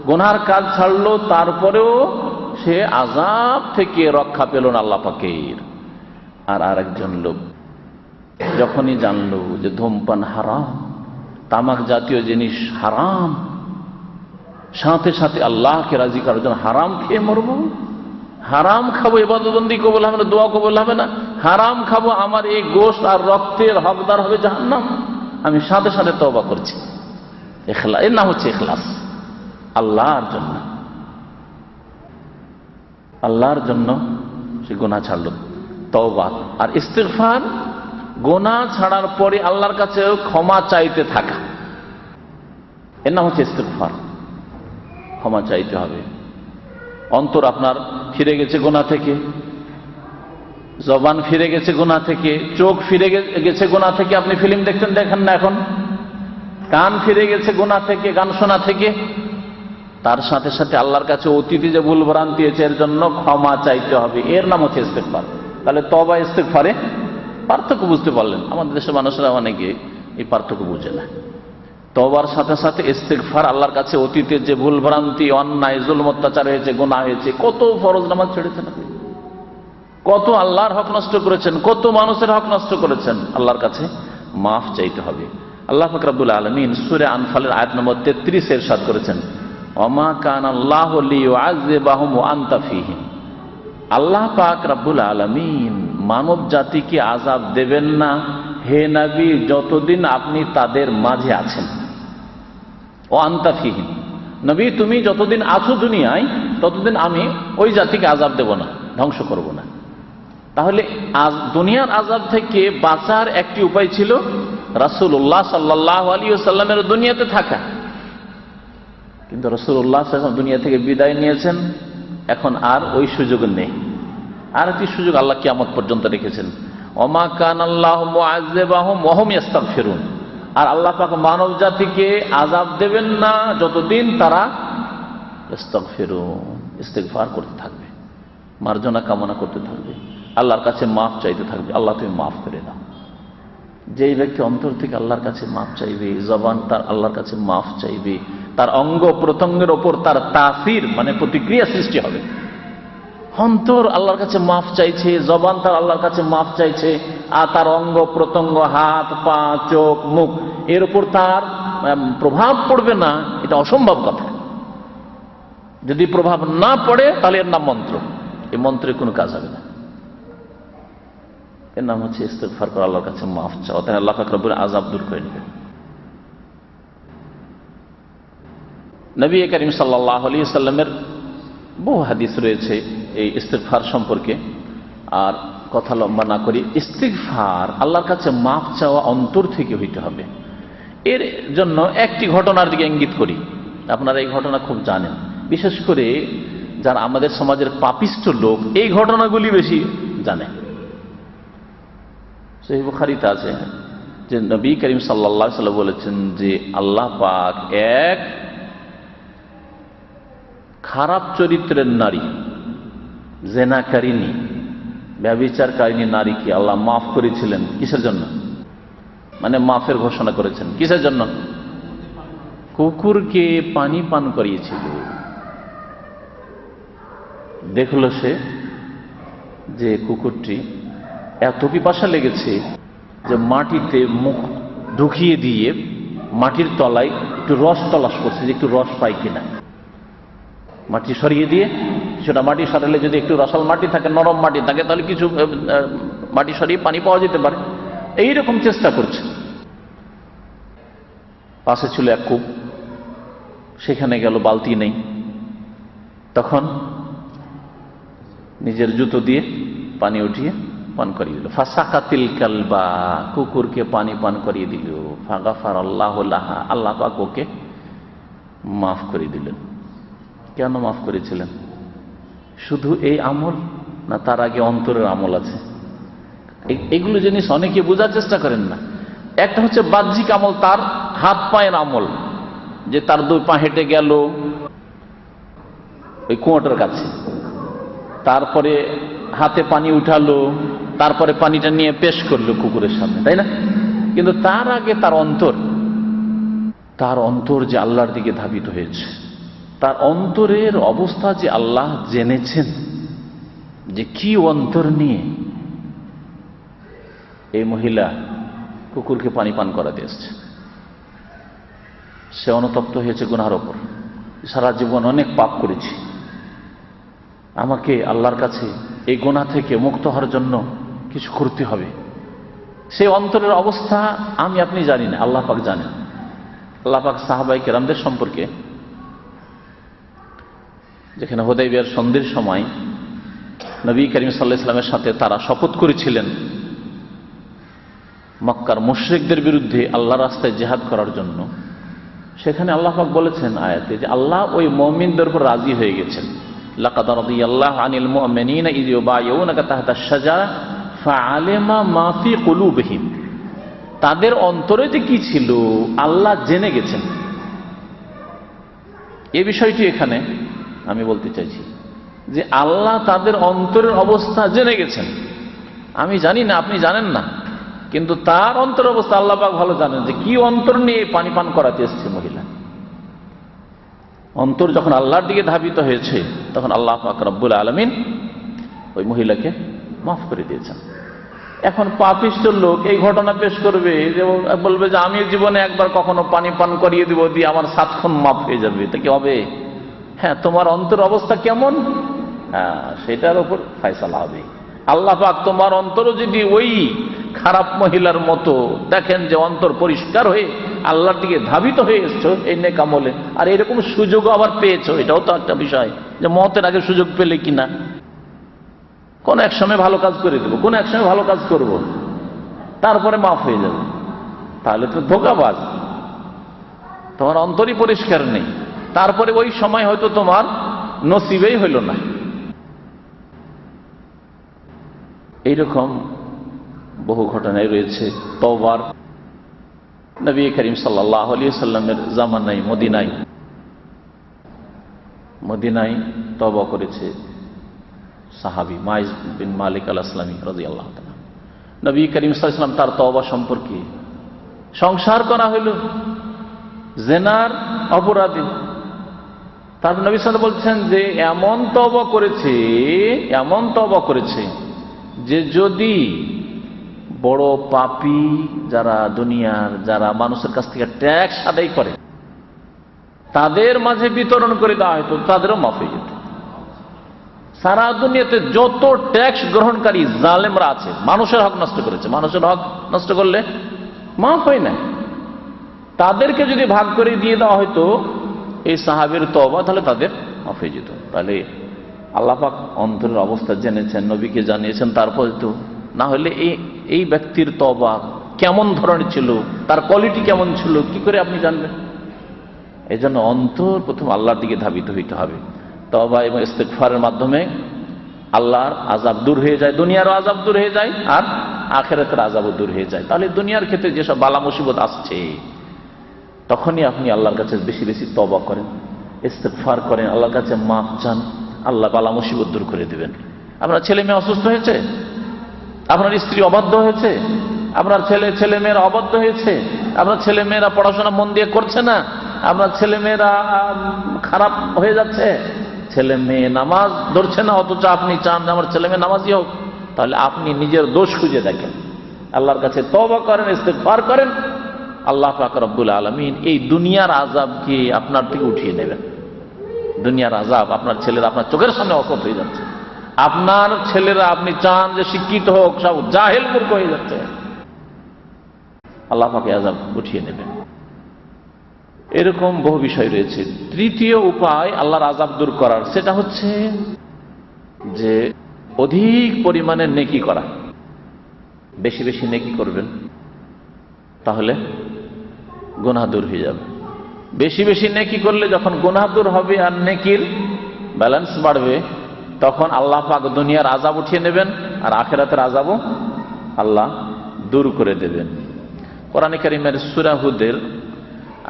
গুনার কাজ ছাড়লো, তারপরেও সে আযাব থেকে রক্ষা পেল না আল্লাহ পাকের। আর আরেকজন লোক যখনই জানলো যে ধূমপান হারাম, তামাক জাতীয় জিনিস হারাম, সাথে সাথে আল্লাহকে রাজি করার জন্য হারাম খেয়ে মরবো, হারাম খাবো, ইবাদতবন্দি কবুল হবে না, দোয়া কবুল হবে না, হারাম খাবো, আমার এই গোশত আর রক্তের হকদার হবে জাহান্নাম, আমি সাথে সাথে তওবা করছি। ইখলাস, এর নাম হচ্ছে ইখলাস। আল্লাহর জন্য, আল্লাহর জন্য সে গুনাহ ছাড়লো, তওবা আর ইস্তিগফার। গুনাহ ছাড়ার পরে আল্লাহর কাছে ক্ষমা চাইতে থাকা, এর নাম হচ্ছে ইস্তিগফার। ক্ষমা চাইতে হবে। অন্তর আপনার ফিরে গেছে গুনাহ থেকে, জবান ফিরে গেছে গুনাহ থেকে, চোখ ফিরে গেছে গুনাহ থেকে, আপনি ফিল্ম দেখতেন, দেখেন না এখন, কান ফিরে গেছে গুনাহ থেকে, গান শোনা থেকে, তার সাথে সাথে আল্লাহর কাছে অতীতে যে ভুল ভ্রান্তি হয়েছে এর জন্য ক্ষমা চাইতে হবে, এর নাম হচ্ছে ইস্তিগফার। তাহলে তওবা ইস্তিগফারে পার্থক্য বুঝতে পারলেন? আমাদের দেশের মানুষরা অনেকে এই পার্থক্য বুঝে না। তওবার সাথে সাথে ইস্তিগফার, আল্লাহর কাছে অতীতের যে ভুল ভ্রান্তি, অন্যায়, জুলম, অত্যাচার হয়েছে, গুনাহ হয়েছে, কত ফরজ নামাজ ছেড়েছেন আপনি, কত আল্লাহর হক নষ্ট করেছেন, কত মানুষের হক নষ্ট করেছেন, আল্লাহর কাছে মাফ চাইতে হবে। আল্লাহ পাক রব্বুল আলামিন সূরা আনফালের আয়াত নম্বর 33 ইরশাদ করেছেন, ওমা কানা আল্লাহু লিয়ুআযযিবাহুম ওয়া আনতা ফীহিম। আল্লাহ পাক রব্বুল আলামিন মানব জাতিকে আযাব দেবেন না হে নবী যতদিন আপনি তাদের মাঝে আছেন। ওয়া আনতা ফীহিম, নবী তুমি যতদিন আছো দুনিয়ায় ততদিন আমি ওই জাতিকে আযাব দেব না, ধ্বংস করব না। তাহলে দুনিয়ার আযাব থেকে বাঁচার একটি উপায় ছিল রাসূলুল্লাহ সাল্লাল্লাহু আলাইহি ওয়াসাল্লামের দুনিয়াতে থাকা। কিন্তু রাসূলুল্লাহ সাল্লাল্লাহু আলাইহি ওয়াসাল্লাম দুনিয়া থেকে বিদায় নিয়েছেন, এখন আর ওই সুযোগ নেই। আর একটি সুযোগ আল্লাহ কিয়ামত পর্যন্ত রেখেছেন, ওমা কানাল্লাহু মুআযযিবাহুম ওয়া হুম ইস্তাগফিরুন। আর আল্লাহ পাক মানব জাতিকে আযাব দেবেন না যতদিন তারা ইস্তাগফিরুন, ইস্তিগফার করতে থাকবে, মার্জনা কামনা করতে থাকবে, আল্লাহর কাছে মাফ চাইতে থাকবে, আল্লাহ তুমি মাফ করে দাও। যেই ব্যক্তি অন্তর থেকে আল্লাহর কাছে মাফ চাইবে, জবান তার আল্লাহর কাছে মাফ চাইবে, তার অঙ্গ প্রত্যঙ্গের ওপর তার তাসির মানে প্রতিক্রিয়া সৃষ্টি হবে। অন্তর আল্লাহর কাছে মাফ চাইছে, জবান তার আল্লাহর কাছে মাফ চাইছে, আর তার অঙ্গ প্রত্যঙ্গ, হাত পা চোখ মুখ, এর উপর তার প্রভাব পড়বে না, এটা অসম্ভব কথা। যদি প্রভাব না পড়ে তাহলে এর নাম মন্ত্র, এই মন্ত্রে কোনো কাজ হবে না। এর নাম হচ্ছে ইস্তিগফার করা, আল্লাহর কাছে মাফ চাওয়া, তাই আল্লাহ পাক রব্বুল আযাব দূর করে নেবেন। নবী করিম সাল্লাল্লাহু আলাইহি ওয়াসাল্লামের বহু হাদিস রয়েছে এই ইস্তিগফার সম্পর্কে। আর কথা লম্বা না করি, ইস্তিগফার আল্লাহর কাছে মাফ চাওয়া অন্তর থেকে হইতে হবে। এর জন্য একটি ঘটনার দিকে ইঙ্গিত করি, আপনারা এই ঘটনা খুব জানেন, বিশেষ করে যারা আমাদের সমাজের পাপিষ্ঠ লোক এই ঘটনাগুলি বেশি জানে। সহিহ বুখারীতে আছে যে নবী করিম সাল্লাল্লাহু আলাইহি ওয়াসাল্লাম বলেছেন যে আল্লাহ পাক এক খারাপ চরিত্রের নারী, জেনাকারিনী, ব্যভিচারকারিনী নারীকে আল্লাহ মাফ করেছিলেন। কিসের জন্য? মানে মাফের ঘোষণা করেছেন। কিসের জন্য? কুকুরকে পানি পান করিয়েছিল। দেখলো সে যে কুকুরটি এত পিপাসা লেগেছে যে মাটিতে মুখ ঢুকিয়ে দিয়ে মাটির তলায় একটু রস তলাশ করছে যে একটু রস পাই কিনা। মাটি সরিয়ে দিয়ে, সেটা মাটি সরালে যদি একটু রসাল মাটি থাকে, নরম মাটি থাকে, তাহলে কিছু মাটি সরিয়ে পানি পাওয়া যেতে পারে। এইরকম চেষ্টা করছে। পাশে ছিল এক কূপ, সেখানে গেল, বালতি নেই, তখন নিজের জুতো দিয়ে পানি উঠিয়ে পান করিয়ে দিল। ফাসাকাতিল কালবা, কুকুরকে পানি পান করিয়ে দিল। ফাগাফারাল্লাহু লাহা, আল্লাহ পাক ওকে মাফ করে দিলেন। কেন মাফ করেছিলেন? শুধু এই আমল না তার আগে অন্তরের আমল আছে? এগুলো জিনিস অনেকে বোঝার চেষ্টা করেন না। একটা হচ্ছে বাহ্যিক আমল, তার হাত পায়ের আমল, যে তার দুই পা হেঁটে গেল ওই কুয়োটার কাছে, তারপরে হাতে পানি উঠালো, তারপরে পানিটা নিয়ে পেশ করলো কুকুরের সামনে, তাই না? কিন্তু তার আগে তার অন্তর যে আল্লাহর দিকে ধাবিত হয়েছে, তার অন্তরের অবস্থা যে আল্লাহ জেনেছেন, যে কি অন্তর নিয়ে এই মহিলা কুকুরকে পানি পান করাতে এসছে। সে অনুতপ্ত হয়েছে গুনার ওপর, সারা জীবন অনেক পাপ করেছি, আমাকে আল্লাহর কাছে এই গুনাহ থেকে মুক্ত হওয়ার জন্য কিছু করতে হবে। সেই অন্তরের অবস্থা আমি আপনি জানি না, আল্লাহ পাক জানেন। আল্লাহ পাক সাহাবায়ে কেরামদের সম্পর্কে, যেখানে হুদায়বিয়ার সন্ধির সময় নবী করিম সাল্লাল্লাহু আলাইহি ওয়াসাল্লামের সাথে তারা শপথ করেছিলেন মক্কার মুশরিকদের বিরুদ্ধে আল্লাহর রাস্তায় জিহাদ করার জন্য, সেখানে আল্লাহ পাক বলেছেন আয়াতে যে আল্লাহ ওই মুমিনদের উপর রাজি হয়ে গেছেন। লাকাদ রাদিয়াল্লাহু আনিল মুমিনিনা ইয ইউবাইউনাকা তাহতা আশ-শাজারা ফাআলিমা মা ফি কুলুবিহিম, তাদের অন্তরে যে কি ছিল আল্লাহ জেনে গেছেন। এই বিষয়টি এখানে আমি বলতে চাইছি যে আল্লাহ তাদের অন্তরের অবস্থা জেনে গেছেন। আমি জানি না, আপনি জানেন না, কিন্তু তার অন্তরের অবস্থা আল্লাহ পাক ভালো জানেন, যে কি অন্তর নিয়ে পানি পান করাতে এসেছে মহিলা। অন্তর যখন আল্লাহর দিকে ধাবিত হয়েছে, তখন আল্লাহ পাক রব্বুল আলামিন ওই মহিলাকে মাফ করে দিয়েছেন। এখন পাপিষ্ঠ লোক এই ঘটনা পেশ করবে, যে বলবে যে আমি জীবনে একবার কখনো পানি পান করিয়ে দিব, দিয়ে আমার 7 খুন মাফ হয়ে যাবে, এটা কি হবে? হ্যাঁ, তোমার অন্তর অবস্থা কেমন, সেটার উপর ফয়সালা হবে। আল্লাহ পাক তোমার অন্তরও যদি ওই খারাপ মহিলার মতো দেখেন যে অন্তর পরিষ্কার হয়ে আল্লাহর দিকে ধাবিত হয়ে এসছো এই নেক আমলে, আর এরকম সুযোগও আবার পেয়েছো, এটাও তো একটা বিষয়, যে মতের আগে সুযোগ পেলে কিনা কোন এক সময় ভালো কাজ করে দেবো, কোন এক সময় ভালো কাজ করব, তারপরে মাফ হয়ে যাবে, তাহলে তো ধোঁকাবাজ। তোমার অন্তরই পরিষ্কার নেই, তারপরে ওই সময় হয়তো তোমার নসিবেই হইল না। এইরকম বহু ঘটনায় রয়েছে তওবার। নবী করিম সাল্লাল্লাহু আলাইহি ওয়াসাল্লামের জামানায় মদিনায় তওবা করেছে সাহাবী মাইজ বিন মালিক আল আসলামী রাদিয়াল্লাহু তাআলা। নবী করিম সাল্লাল্লাহু আলাইহি ওয়াসাল্লাম তার তওবা সম্পর্কে, সংসার করা হইল জিনার অপরাধী, তারপর নবী সাল্লাল্লাহু আলাইহি ওয়াসাল্লাম বলছেন যে এমন তওবা করেছে যে যদি বড় পাপী যারা দুনিয়ার, যারা মানুষের কাছ থেকে ট্যাক্স আদায় করে, তাদের মাঝে বিতরণ করে দেওয়া হয়তো, তাদেরও মাফ হয়ে যেত। সারা দুনিয়াতে যত ট্যাক্স গ্রহণকারী জালেমরা আছে, মানুষের হক নষ্ট করেছে, মানুষের হক নষ্ট করলে মাফ হয় না, তাদেরকে যদি ভাগ করে দিয়ে দেওয়া হয়তো এই সাহাবীর তওবা, তাহলে তাদের মাফ হয়ে যেত। তাহলে আল্লাহ পাক অন্তরের অবস্থা জেনেছেন, নবীকে জানিয়েছেন, তারপরে তো না হলে এই ব্যক্তির তওবা কেমন ধরনের ছিল, তার কোয়ালিটি কেমন ছিল, কি করে আপনি জানবেন? এই জন্য অন্তর প্রথম আল্লাহর দিকে ধাবিত হইতে হবে। তওবা এবং ইস্তিগফারের মাধ্যমে আল্লাহর আযাব দূর হয়ে যায়, দুনিয়ারও আযাব দূর হয়ে যায়, আর আখিরাতের আযাবও দূর হয়ে যায়। তাহলে দুনিয়ার ক্ষেত্রে যেসব বালা মুসিবত আসছে, তখনই আপনি আল্লাহর কাছে বেশি বেশি তওবা করেন, ইস্তিগফার করেন, আল্লাহর কাছে মাফ চান, আল্লাহ বালা মুসিবত দূর করে দিবেন। আপনার ছেলে মেয়ে অসুস্থ হয়েছে, আপনার স্ত্রী অবাধ্য হয়েছে, আপনার ছেলে মেয়েরা অবাধ্য হয়েছে, আপনার ছেলে মেয়েরা পড়াশোনা মন দিয়ে করছে না, আপনার ছেলে মেয়েরা খারাপ হয়ে যাচ্ছে, ছেলে মেয়ে নামাজ ধরছে না, অথচ আপনি চান যে আমার ছেলে মেয়ে নামাজি হোক, তাহলে আপনি নিজের দোষ খুঁজে দেখেন, আল্লাহর কাছে তওবা করেন, ইস্তিগফার করেন, আল্লাহ পাক রব্বুল আলামিন এই দুনিয়ার আযাবকে আপনার থেকে উঠিয়ে নেবেন। দুনিয়ার আযাব, আপনার ছেলেরা আপনার চোখের সামনে অসৎ হয়ে যাচ্ছে, আপনার ছেলেরা আপনি চান যে শিক্ষিত হোক, সব জাহেল মূর্খ হয়ে যাচ্ছে, আল্লাহ পাক আযাব উঠিয়ে নেবেন। এরকম বহু বিষয় রয়েছে। তৃতীয় উপায় আল্লাহর আযাব দূর করার, সেটা হচ্ছে যে অধিক পরিমাণে নেকি করা। বেশি বেশি নেকি করবেন, তাহলে গুনাহ দূর হয়ে যাবে। বেশি বেশি নেকি করলে যখন গুনাহ দূর হবে আর নেকির ব্যালেন্স বাড়বে, তখন আল্লাহ পাক দুনিয়ার আযাব উঠিয়ে নেবেন আর আখিরাতের আযাবও আল্লাহ দূর করে দেবেন। কোরআনে কারীমের সূরা হুদের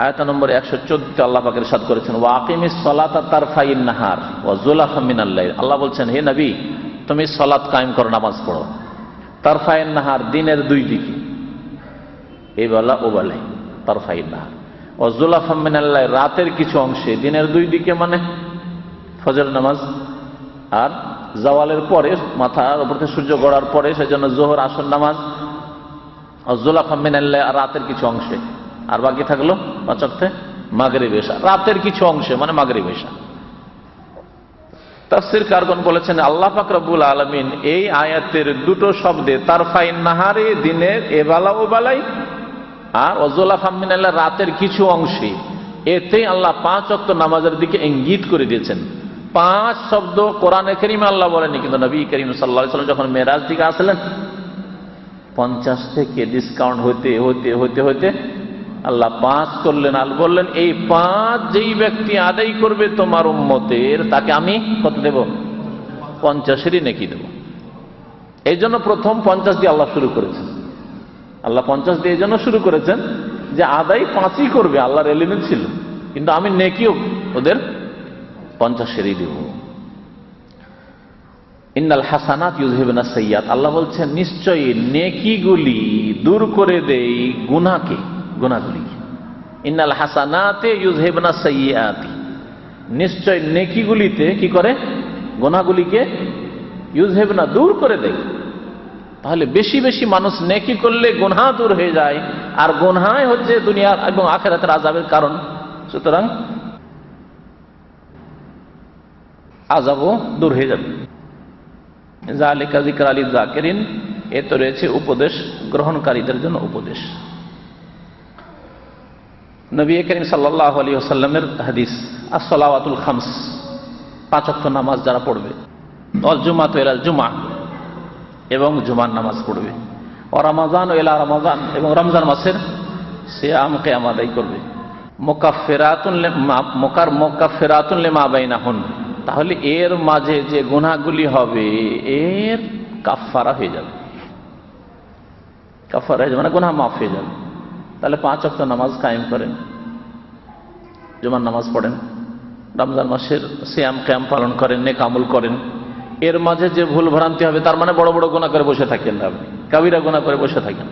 আয়াত নম্বর 114 আল্লাহ পাক ইরশাদ করেছেন, ওয়া আকিমিস সালাতা তারফাইন নাহার ওয়া যুলাফা মিনাল লাইল। আল্লাহ বলছেন, হে নবী, তুমি সালাত কায়েম করো, নামাজ পড়ো। তারফাইন নাহার, দিনের দুই দিকে, এই বেলা ও বেলায় তারফাইন নাহার। ওয়া যুলাফা মিনাল লাইল, রাতের কিছু অংশে। দিনের দুই দিকে মানে ফজর নামাজ আর জাওয়ালের পরে, মাথার উপর থেকে সূর্য গড়ার পরে, সেজন্য যোহর আসর নামাজ। যুলাফা মিনাল লাইল, রাতের কিছু অংশে। আর বাকি থাকলো পাঁচ ওয়াক্তে মাগরিব এশা, রাতের কিছু অংশে মানে মাগরিব এশা। তাফসীর কারগণ বলেছেন, আল্লাহ পাক রব্বুল আলামিন এই আয়াতের দুটো শব্দে, তারফাইন নাহারে দিনের এবেলা ও বেলায়, আর যুলাফা মিনাল লাইল রাতের কিছু অংশে, এতেই আল্লাহ পাঁচ ওয়াক্ত নামাজের দিকে ইঙ্গিত করে দিয়েছেন। পাঁচ শব্দ কোরআনে কারীমে আল্লাহ বলেনি, কিন্তু নবী করিম সাল্লাল্লাহু আলাইহি ওয়াসাল্লাম যখন মেরাজ থেকে আসলেন, 50 থেকে ডিসকাউন্ট হতে হতে হতে হতে আল্লাহ 5 করলেন। আর বললেন, এই 5 যেই ব্যক্তি আদায় করবে তোমার উম্মতের, তাকে আমি কত দেব? 50-এরই নেকি দেব। এই জন্য প্রথম 50 দিয়ে আল্লাহ শুরু করেছেন। আল্লাহ 50 দিয়ে এই জন্য শুরু করেছেন যে আদায় 5ই করবে, আল্লাহর এলিমেন্ট ছিল, কিন্তু আমি নেকিও ওদের 50-এরই দেব। ইন্নাল হাসানাত ইউযহিবুনা সাইয়্যাত, আল্লাহ বলছেন নিশ্চয়ই নেকিগুলি দূর করে দেই গুনাহগুলিকে। ইন্নাল হাসানাতে ইউযহিবুনা সাইয়্যাতি, নিশ্চয় নেকিগুলিতে কি করে? গুনাহগুলিকে ইউযহিবুনা, দূর করে দেয়। তাহলে বেশি বেশি মানুষ নেকি করলে গুনাহ দূর হয়ে যায়, আর গুনাহই হচ্ছে দুনিয়ার এবং আখিরাতের আযাবের কারণ। সুতরাং আযাবও দূর হয়ে যাবে। যালিকা যিকরা লিয-যাকিরিন, এ তো রয়েছে উপদেশ গ্রহণকারীদের জন্য উপদেশ। নবী করিম সাল্লাল্লাহু আলাইহি ওয়াসাল্লামের হাদিস, as-সালাওয়াতুল খামস, 5 ওয়াক্ত নামাজ যারা পড়বে, ওয়াল জুমাতু ইলাল জুমআ, এবং জুমার নামাজ পড়বে, ও রমাজান ইলা রমাজান, এবং রমজান মাসের সিয়াম কিয়াম আদায় করবে, মুকাফফিরাতুন লিমা বাইনাহুন, তাহলে এর মাঝে যে গুনাহগুলি হবে এর কাফফারা হয়ে যাবে। কাফফারা মানে গুনাহ মাফ হয়ে যাবে। তাহলে 5 ওয়াক্ত নামাজ কায়েম করেন, জুমার নামাজ পড়েন, রমজান মাসের সিয়াম কিয়াম পালন করেন, নেক আমল করেন। এর মাঝে যে ভুল ভ্রান্তি হবে, তার মানে বড় বড় গুনাহ করে বসে থাকেন না আপনি, কাবিরা গুনাহ করে বসে থাকেন,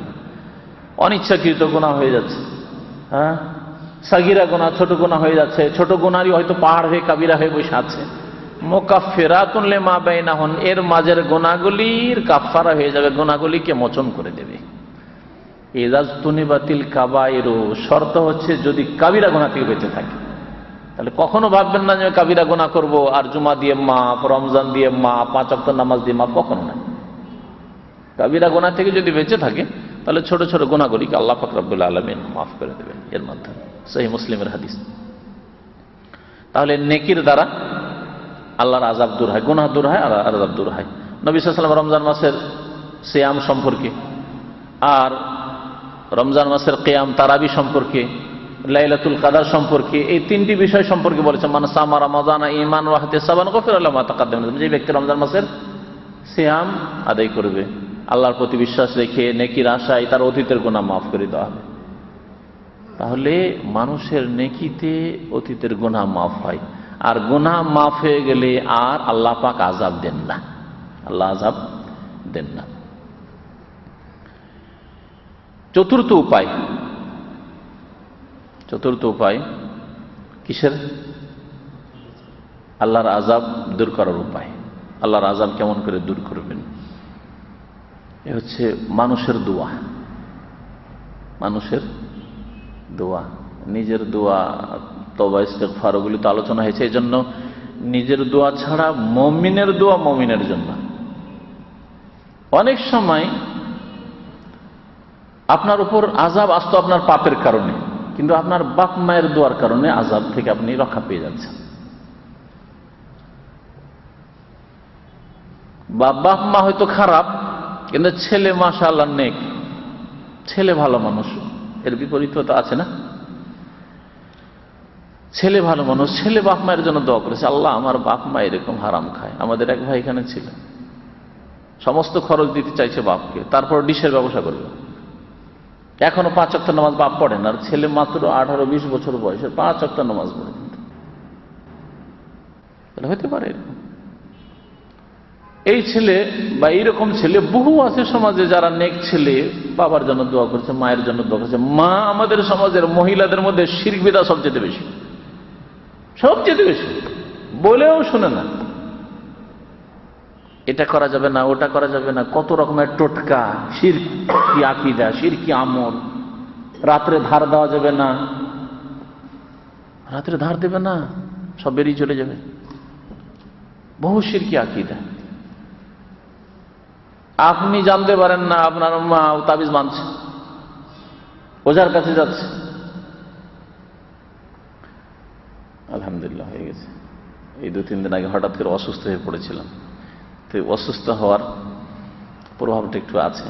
অনিচ্ছাকৃত গুনাহ হয়ে যাচ্ছে, হ্যাঁ, সাগিরা গুনাহ, ছোট গুনাহ হয়ে যাচ্ছে, ছোট গুনাহই হয়তো পাহাড় হয়ে কাবিরা হয়ে বসে আছে। মুকাফফিরাতুন লিমা বাইনাহুন, এর মাঝের গুনাহগুলির কাফফারা হয়ে যাবে, গুনাহগুলিকে মোচন করে দেবে। ইযাজতুনিবাতিল কাবায়িরু, শর্ত হচ্ছে যদি কাবিরা গুনাহ থেকে বেঁচে থাকে। তাহলে কখনো ভাববেন না যে কাবিরা গুনাহ করব আর জুমা দিয়ে মাপ, রমজান দিয়ে মাপ, 5 ওয়াক্ত নামাজ দিয়ে মাপ, কখনো না। কাবিরা গুনাহ থেকে যদি বেঁচে থাকে, তাহলে ছোট ছোট গুনাহগুলিকে আল্লাহ পাক রব্বুল আলামিন মাফ করে দেবেন এর মাধ্যমে। সহিহ মুসলিমের হাদিস। তাহলে নেকির দ্বারা আল্লাহর আযাব দূর হয়, গুনাহ দূর হয়, আর আযাব দূর হয়। নবী সাল্লাল্লাহু আলাইহি ওয়াসাল্লাম রমজান মাসের সিয়াম সম্পর্কে, আর রমজান মাসের কিয়াম তারাবি সম্পর্কে, লাইলাতুল কদর সম্পর্কে, এই 3টি বিষয় সম্পর্কে বলেছেন, মান সামা রমাদানা ঈমানান ওয়া ইহতিসাবান গুফিরা লাহু মা তাকাদ্দাম। যে ব্যক্তি রমজান মাসের সিয়াম আদায় করবে, আল্লাহর প্রতি বিশ্বাস রেখে নেকির আশায়, তার অতীতের গুনাহ মাফ করে দেওয়া হবে। তাহলে মানুষের নেকিতে অতীতের গুনাহ মাফ হয়, আর গুনাহ মাফ হয়ে গেলে আর আল্লাহ পাক আযাব দেন না, আল্লাহ আযাব দেন না। চতুর্থ উপায় কিসের? আল্লাহর আযাব দূর করার উপায়। আল্লাহর আযাব কেমন করে দূর করবেন? এ হচ্ছে মানুষের দোয়া। মানুষের দোয়া, নিজের দোয়া, তওবা ইস্তিগফার, ওগুলি তো আলোচনা হয়েছে। এই জন্য নিজের দোয়া ছাড়া মুমিনের দোয়া মুমিনের জন্য। অনেক সময় আপনার উপর আযাব আসতো আপনার পাপের কারণে, কিন্তু আপনার বাপ মায়ের দোয়ার কারণে আযাব থেকে আপনি রক্ষা পেয়ে যাচ্ছেন। বাপ মা হয়তো খারাপ, কিন্তু ছেলে মাশাআল্লাহ নেক, ছেলে ভালো মানুষ। এর বিপরীত তো আছে না, ছেলে ভালো মানুষ, ছেলে বাপ মায়ের জন্য দোয়া করেছে, আল্লাহ আমার বাপ মা এরকম হারাম খায়। আমাদের এক ভাই এখানে ছিল, সমস্ত খরচ দিতে চাইছে বাপকে, তারপর ডিশের ব্যবসা করবে। এখনো 5 ওয়াক্ত নামাজ বাপ পড়েন, আর ছেলে মাত্র 18-20 বছর বয়সে 5 ওয়াক্ত নামাজ পড়ে। হতে পারে এই ছেলে বা এইরকম ছেলে বহু আছে সমাজে, যারা নেক ছেলে, বাবার জন্য দোয়া করছে, মায়ের জন্য দোয়া করছে। মা আমাদের সমাজের মহিলাদের মধ্যে শিরক বিদআত সবচেয়ে বেশি, সবচেয়ে বেশি, বলেও শুনে না। এটা করা যাবে না, ওটা করা যাবে না, কত রকমের টোটকা, শিরকি আকীদা, শিরকি আমল। রাত্রে ধার দেওয়া যাবে না, রাত্রে ধার দেবে না, সব বেরিয়ে চলে যাবে। বহু শিরকি আকীদা। আপনি জানতে পারেন না আপনার মা তাবিজ মানছে, ওঝার কাছে যাচ্ছে। আলহামদুলিল্লাহ হয়ে গেছে। এই 2-3 দিন আগে হঠাৎ করে অসুস্থ হয়ে পড়েছিলাম, তো অসুস্থ হওয়ার প্রভাবটা একটু আছে।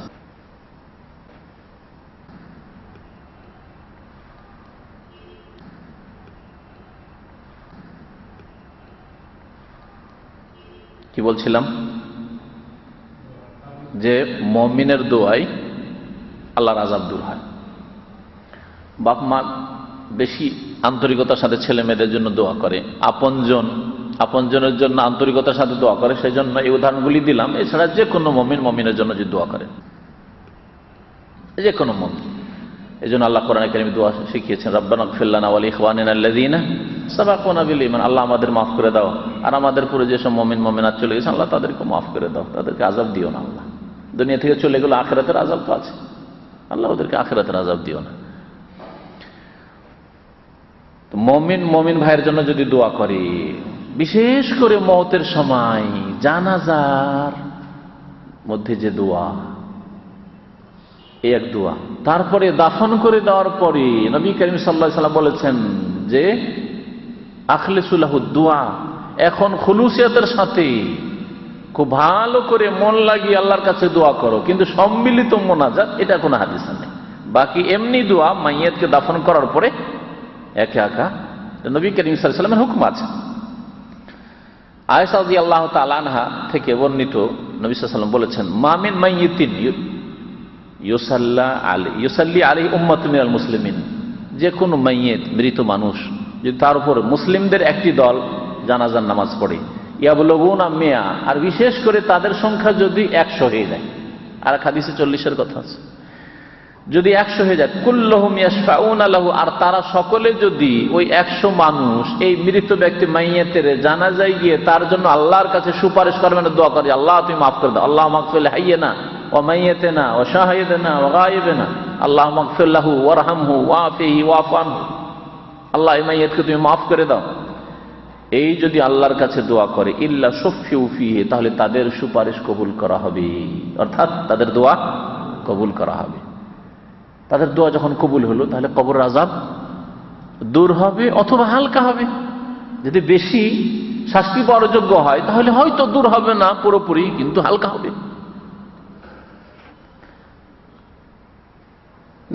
কি বলছিলাম, যে মুমিনের দোয়ায় আল্লাহর আযাব দূর হয়। বাপ মা বেশি আন্তরিকতার সাথে ছেলে মেয়েদের জন্য দোয়া করে, আপনজনের জন্য আন্তরিকতার সাথে দোয়া করে, সেই জন্য এই উদাহরণগুলি দিলাম। এছাড়া যে কোনো মুমিনের জন্য যে দোয়া করে, যে কোনো মুমিন, এই জন্য আল্লাহ কোরআনে কারিমে দোয়া শিখিয়েছেন, রাব্বানা ইগফির লানা ওয়া লিইখওয়ানিনা আল্লাযীনা সাবাকুনা বিল ঈমান। আল্লাহ আমাদের মাফ করে দাও, আর আমাদের পুরো যেসব মুমিন মুমিনাত চলে গেছে আল্লাহ তাদেরকে মাফ করে দাও, তাদেরকে আযাব দিও না। আল্লাহ দুনিয়া থেকে চলে গেল, আখিরাতের আযাব তো আছে, আল্লাহ ওদেরকে আখিরাতের আযাব দিও না। তো মুমিন ভাইয়ের জন্য যদি দোয়া করে, বিশেষ করে মওতের সময় জানাজার মধ্যে যে দোয়া, এই এক দোয়া। তারপরে দাফন করে দেওয়ার পরে নবী করিম সাল্লাল্লাহু আলাইহি ওয়াসাল্লাম বলেছেন যে আখলিসু লাহু দুআ, এখন খুলুসিয়াতের সাথে খুব ভালো করে মন লাগিয়ে আল্লাহর কাছে দোয়া করো, কিন্তু সম্মিলিত মোনাজাত এটা কোনো হাদিসে নেই। বাকি এমনি দোয়া মাইয়াতকে দাফন করার পরে একা একা নবী করিম সাল্লাল্লাহু আলাইহি ওয়াসাল্লামের হুকুম আছে। আয়েশা রাদিয়াল্লাহু তাআলা আনহা থেকে বর্ণিত, নবী সাল্লাল্লাহু আলাইহি ওয়াসাল্লাম বলেছেন, মা মিন মাইয়িতিন ইউসাল্লি আলাইহি উম্মাতুন মিনাল মুসলিমিন, যে কোনো মাইয়িত, মৃত মানুষ, যদি তার উপর মুসলিমদের একটি দল জানাজার নামাজ পড়ে, ইয়াবলুগুনা মিয়া, আর বিশেষ করে তাদের সংখ্যা যদি 100 হয়ে যায়, আর হাদিসে 40-এর কথা আছে, যদি 100 হয়ে যায়, কুল্লুহুম ইয়াশফাউনা লাহু, আর তারা সকলে যদি ওই 100 মানুষ এই মৃত ব্যক্তি মাইয়াতের জানাজায় গিয়ে তার জন্য আল্লাহর কাছে সুপারিশ করবেন, দোয়া করে, আল্লাহ তুমি মাফ করে দাও, আল্লাহ মাগফির হাইয়িনা ওয়া মাইয়াতিনা ওয়া শাহিদিনা ওয়া গায়িবিনা, আল্লাহ মাগফির লাহু ওয়ারহামহু ওয়াফিহি ওয়াফু আনহু, আল্লাহ এই মাইয়াতকে তুমি মাফ করে দাও। এই যদি আল্লাহর কাছে দোয়া করে, ইল্লা শুফিউ ফিহি, তাহলে তাদের সুপারিশ কবুল করা হবে, অর্থাৎ তাদের দোয়া কবুল করা হবে। তাদের দোয়া যখন কবুল হলো, তাহলে কবর আযাব দূর হবে অথবা হালকা হবে। যদি বেশি শাস্তি পাওয়ার যোগ্য হয় তাহলে হয়তো দূর হবে না পুরোপুরি, কিন্তু হালকা হবে।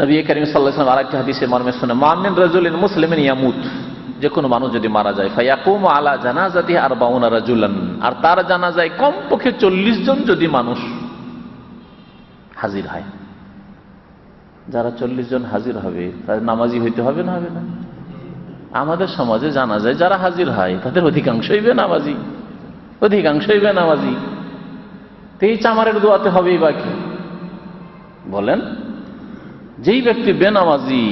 নবী করিম সাল্লাল্লাহু আলাইহি ওয়াসাল্লাম আরেকটি হাদিসে মর্মে শুনে, মা মিন রাজুলিন মুসলিমিন ইয়ামুত, যে কোনো মানুষ যদি মারা যায়, ফায়াকুমু আলা জানাজাতিহি 40 রাজুলান, আর তার জানাজায় কমপক্ষে 40 জন যদি মানুষ হাজির হয়, যারা 40 জন হাজির হবে তাদের নামাজি হইতে হবে না, হবে না? আমাদের সমাজে জানা যায় যারা হাজির হয় তাদের অধিকাংশই বেনামাজি, অধিকাংশই বেনামাজি। তো এই চামারের দোয়াতে হবেই বাকি, বলেন? যেই ব্যক্তি বেনামাজি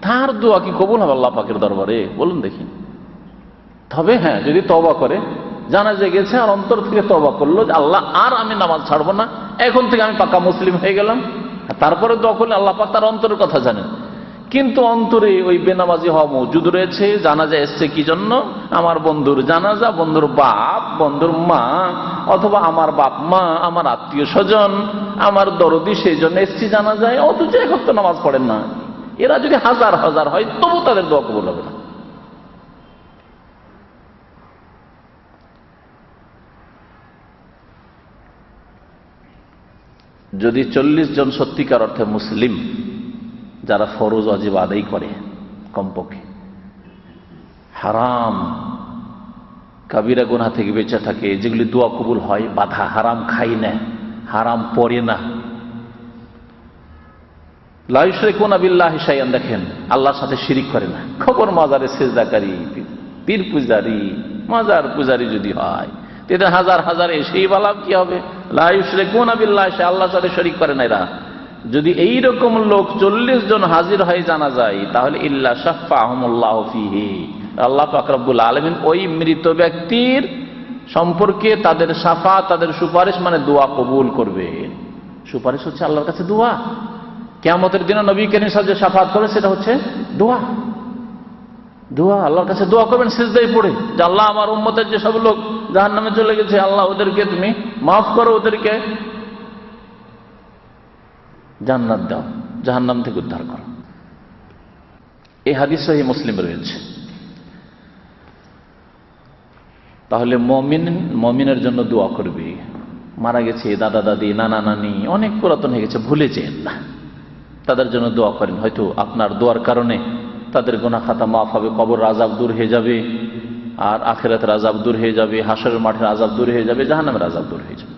তার দোয়া কি কবুল হবে আল্লাহ পাকের দরবারে? বলুন দেখি। তবে হ্যাঁ, যদি তওবা করে, জানা যে গেছে আর অন্তর থেকে তওবা করলো যে আল্লাহ আর আমি নামাজ ছাড়বো না, এখন থেকে আমি পাকা মুসলিম হয়ে গেলাম, তারপরে দোয়া করলে আল্লাহ পাক তার অন্তরের কথা জানেন। কিন্তু অন্তরে ওই বেনামাজি হওয়া মজুদ রয়েছে। জানাজা এসছে কি জন্য? আমার বন্ধুর জানাজা, বন্ধুর বাপ, বন্ধুর মা, অথবা আমার বাপ মা, আমার আত্মীয় স্বজন, আমার দরদি, সেই জন্য এসছি জানাজায়, অথচ এক ওয়াক্ত নামাজ পড়েন না। এরা যদি হাজার হাজার হয় তবু তাদের দোয়া কবুল হবে না। যদি 40 জন সত্যিকার অর্থে মুসলিম যারা ফরজ ওয়াজিব আদায় করে, কমপক্ষে হারাম কাবিরা গুনাহ থেকে বেঁচে থাকে, যেগুলি দোয়া কবুল হয়, বাধা, হারাম খাই না, হারাম পড়ে না, লা ইউশরিকুনা বিল্লাহি শাইআন, দেখেন আল্লাহর সাথে শিরিক করে না, খবর মাজারে সেজদাকারী, পীর পূজারী, মাজার পূজারী যদি হয়, এদের হাজার হাজার এসেই বলাম কি হবে? লা ইউশরিকুনা বিল্লাহি শাইআন, আল্লাহর সাথে শিরিক করে না এরা। যদি এই রকম লোক 40 জন হাজির হয়ে জানা যায়, তাহলে ইল্লা শাফাহুমুল্লাহু ফিহি, আল্লাহ পাক রব্বুল আলামিন ওই মৃত ব্যক্তির সম্পর্কে তাদের শাফাত, তাদের সুপারিশ মানে দোয়া কবুল করবেন। সুপারিশ হচ্ছে আল্লাহর কাছে দোয়া। কিয়ামতের দিনে নবী করিম সাল্লাল্লাহু আলাইহি ওয়াসাল্লাম যে শাফাত করবে সেটা হচ্ছে দোয়া। দোয়া আল্লাহর কাছে দোয়া করবেন সিজদায় পড়ে, যে আল্লাহ আমার উম্মতের যে সব লোক জাহান্নামে চলে গেছে, আল্লাহ ওদেরকে তুমি মাফ করো, ওদেরকে জান্নাত দাও, জাহান্নাম থেকে উদ্ধার করো। এই হাদিস সহিহ মুসলিম রয়েছে। তাহলে মুমিনের জন্য দোয়া করবে। মারা গেছে দাদা দাদি, নানা নানি, অনেক পুরাতন হয়ে গেছে, ভুলে যেন না, তাদের জন্য দোয়া করেন। হয়তো আপনার দোয়ার কারণে তাদের গুনাহ খাতা মাফ হবে, কবর আযাব দূর হয়ে যাবে, আর আখিরাতের আযাব দূর হয়ে যাবে, হাশরের মাঠের আযাব দূর হয়ে যাবে, জাহান্নামের আযাব দূর হয়ে যাবে।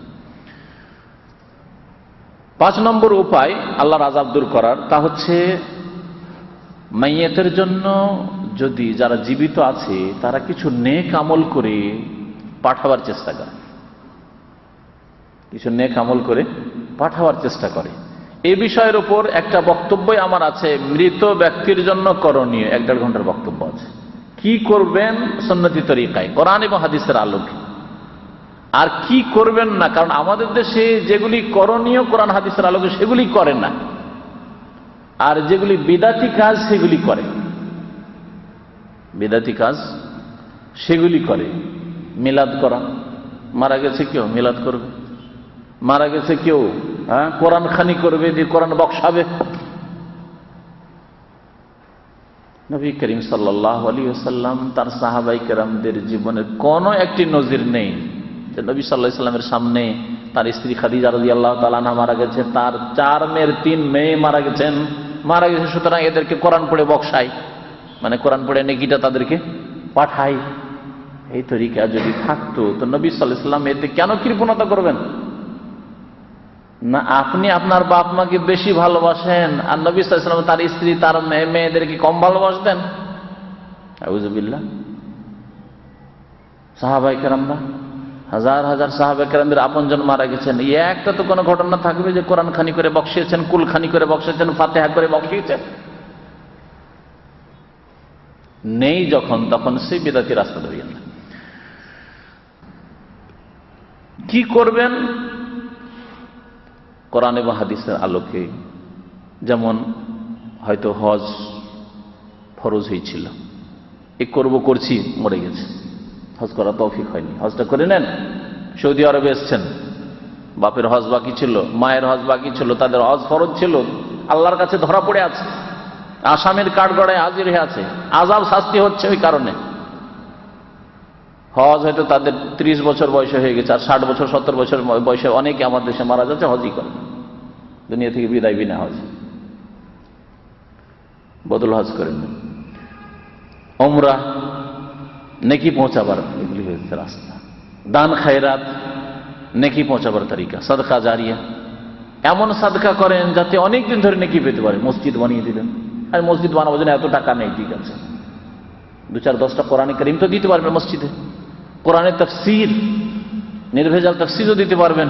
5 নম্বর উপায় আল্লাহর আযাব দূর করার, তা হচ্ছে মাইয়াতের জন্য যদি যারা জীবিত আছে তারা কিছু নেক আমল করে পাঠাবার চেষ্টা করে, কিছু নেক আমল করে পাঠাবার চেষ্টা করে। এই বিষয়ের উপর একটা বক্তব্যই আমার আছে, মৃত ব্যক্তির জন্য করণীয় 1-1.5 ঘন্টার বক্তব্য আছে। কি করবেন সুন্নতি তরিকায়, কোরআন এবং হাদিসের আলোকে, আর কি করবেন না। কারণ আমাদের দেশে যেগুলি করণীয় কোরআন হাদিসের আলোকে সেগুলি করে না, আর যেগুলি বিদাতি কাজ সেগুলি করে, বিদাতি কাজ সেগুলি করে। মিলাদ করা, মারা গেছে কেউ মিলাদ করবে, মারা গেছে কেউ কোরআন খানি করবে, দিয়ে কোরআন বক্সাবে। নবী করিম সাল্লাল্লাহু আলাইহি ওয়াসাল্লাম তার সাহাবায়ে কেরামদের জীবনের কোনো একটি নজির নেই যে নবী সাল্লাল্লাহু আলাইহি ওয়াসাল্লামের সামনে তার স্ত্রী খাদিজা রাদিয়াল্লাহু তাআলা আনহা মারা গেছে, তার 4 মেয়ের 3 মেয়ে মারা গেছে, সুতরাং এদেরকে কোরআন পড়ে বক্সায়, মানে কোরআন পড়ে নেকিটা তাদেরকে পাঠাই। এই তরিকা যদি থাকতো তো নবী সাল্লাল্লাহু আলাইহি ওয়াসাল্লাম এতে কেন কৃপণতা করবেন? না আপনি আপনার বাপ মাকে বেশি ভালোবাসেন, আর নবী সাল্লাল্লাহু আলাইহি ওয়াসাল্লাম তার স্ত্রী তার মেয়েদেরকে কম ভালোবাসতেন? আউযুবিল্লাহ। সাহাবায়ে কেরামরা, হাজার হাজার সাহাবায়ে কেরামদের আপনজন মারা গেছেন, একটা তো কোনো ঘটনা থাকবে যে কোরআন খানি করে বক্সিয়েছেন, কুল খানি করে বক্সিয়েছেন, ফাতিহা করে বক্সিয়েছেন? নেই যখন, তখন সেই বিদআতি রাস্তা ধরিয়েন না। কি করবেন কোরআন এবং হাদিসের আলোকে? যেমন হয়তো হজ ফরজ হয়েছিল, করছি, মরে গেছে, হজ করা তৌফিক হয়নি, হজটা করে নেন। সৌদি আরবে এসছেন, বাপের হজ বাকি ছিল, মায়ের হজ বাকি ছিল, তাদের হজ ফরজ ছিল, আল্লাহর কাছে ধরা পড়ে আছে, আসামির কাঠগড়ায় হাজির হয়ে আছে, আযাব শাস্তি হচ্ছে ওই কারণে। হজ হয়তো তাদের 30 বছর বয়সে হয়ে গেছে, আর 60 বছর 70 বছর বয়সে অনেকে আমার দেশে মারা যাচ্ছে, হজই করে দুনিয়া থেকে বিদায় বিনা হজ, বদল হজ করেন। উমরা, নেকি পৌঁছাবার এগুলি হয়েছে রাস্তা। দান খায়রাত, নেকি পৌঁছাবার তরিকা। সাদকা জারিয়া, এমন সাদকা করেন যাতে অনেক দিন ধরে নেকি পেতে পারে। মসজিদ বানিয়ে দিলেন, আর মসজিদ বানাবার জন্য এত টাকা নেই, ঠিক আছে, 2-4-10টা কোরআনে কারীম তো দিতে পারবেন মসজিদে, কোরআনের তাফসীর, নির্ভেজাল তাফসীরও দিতে পারবেন,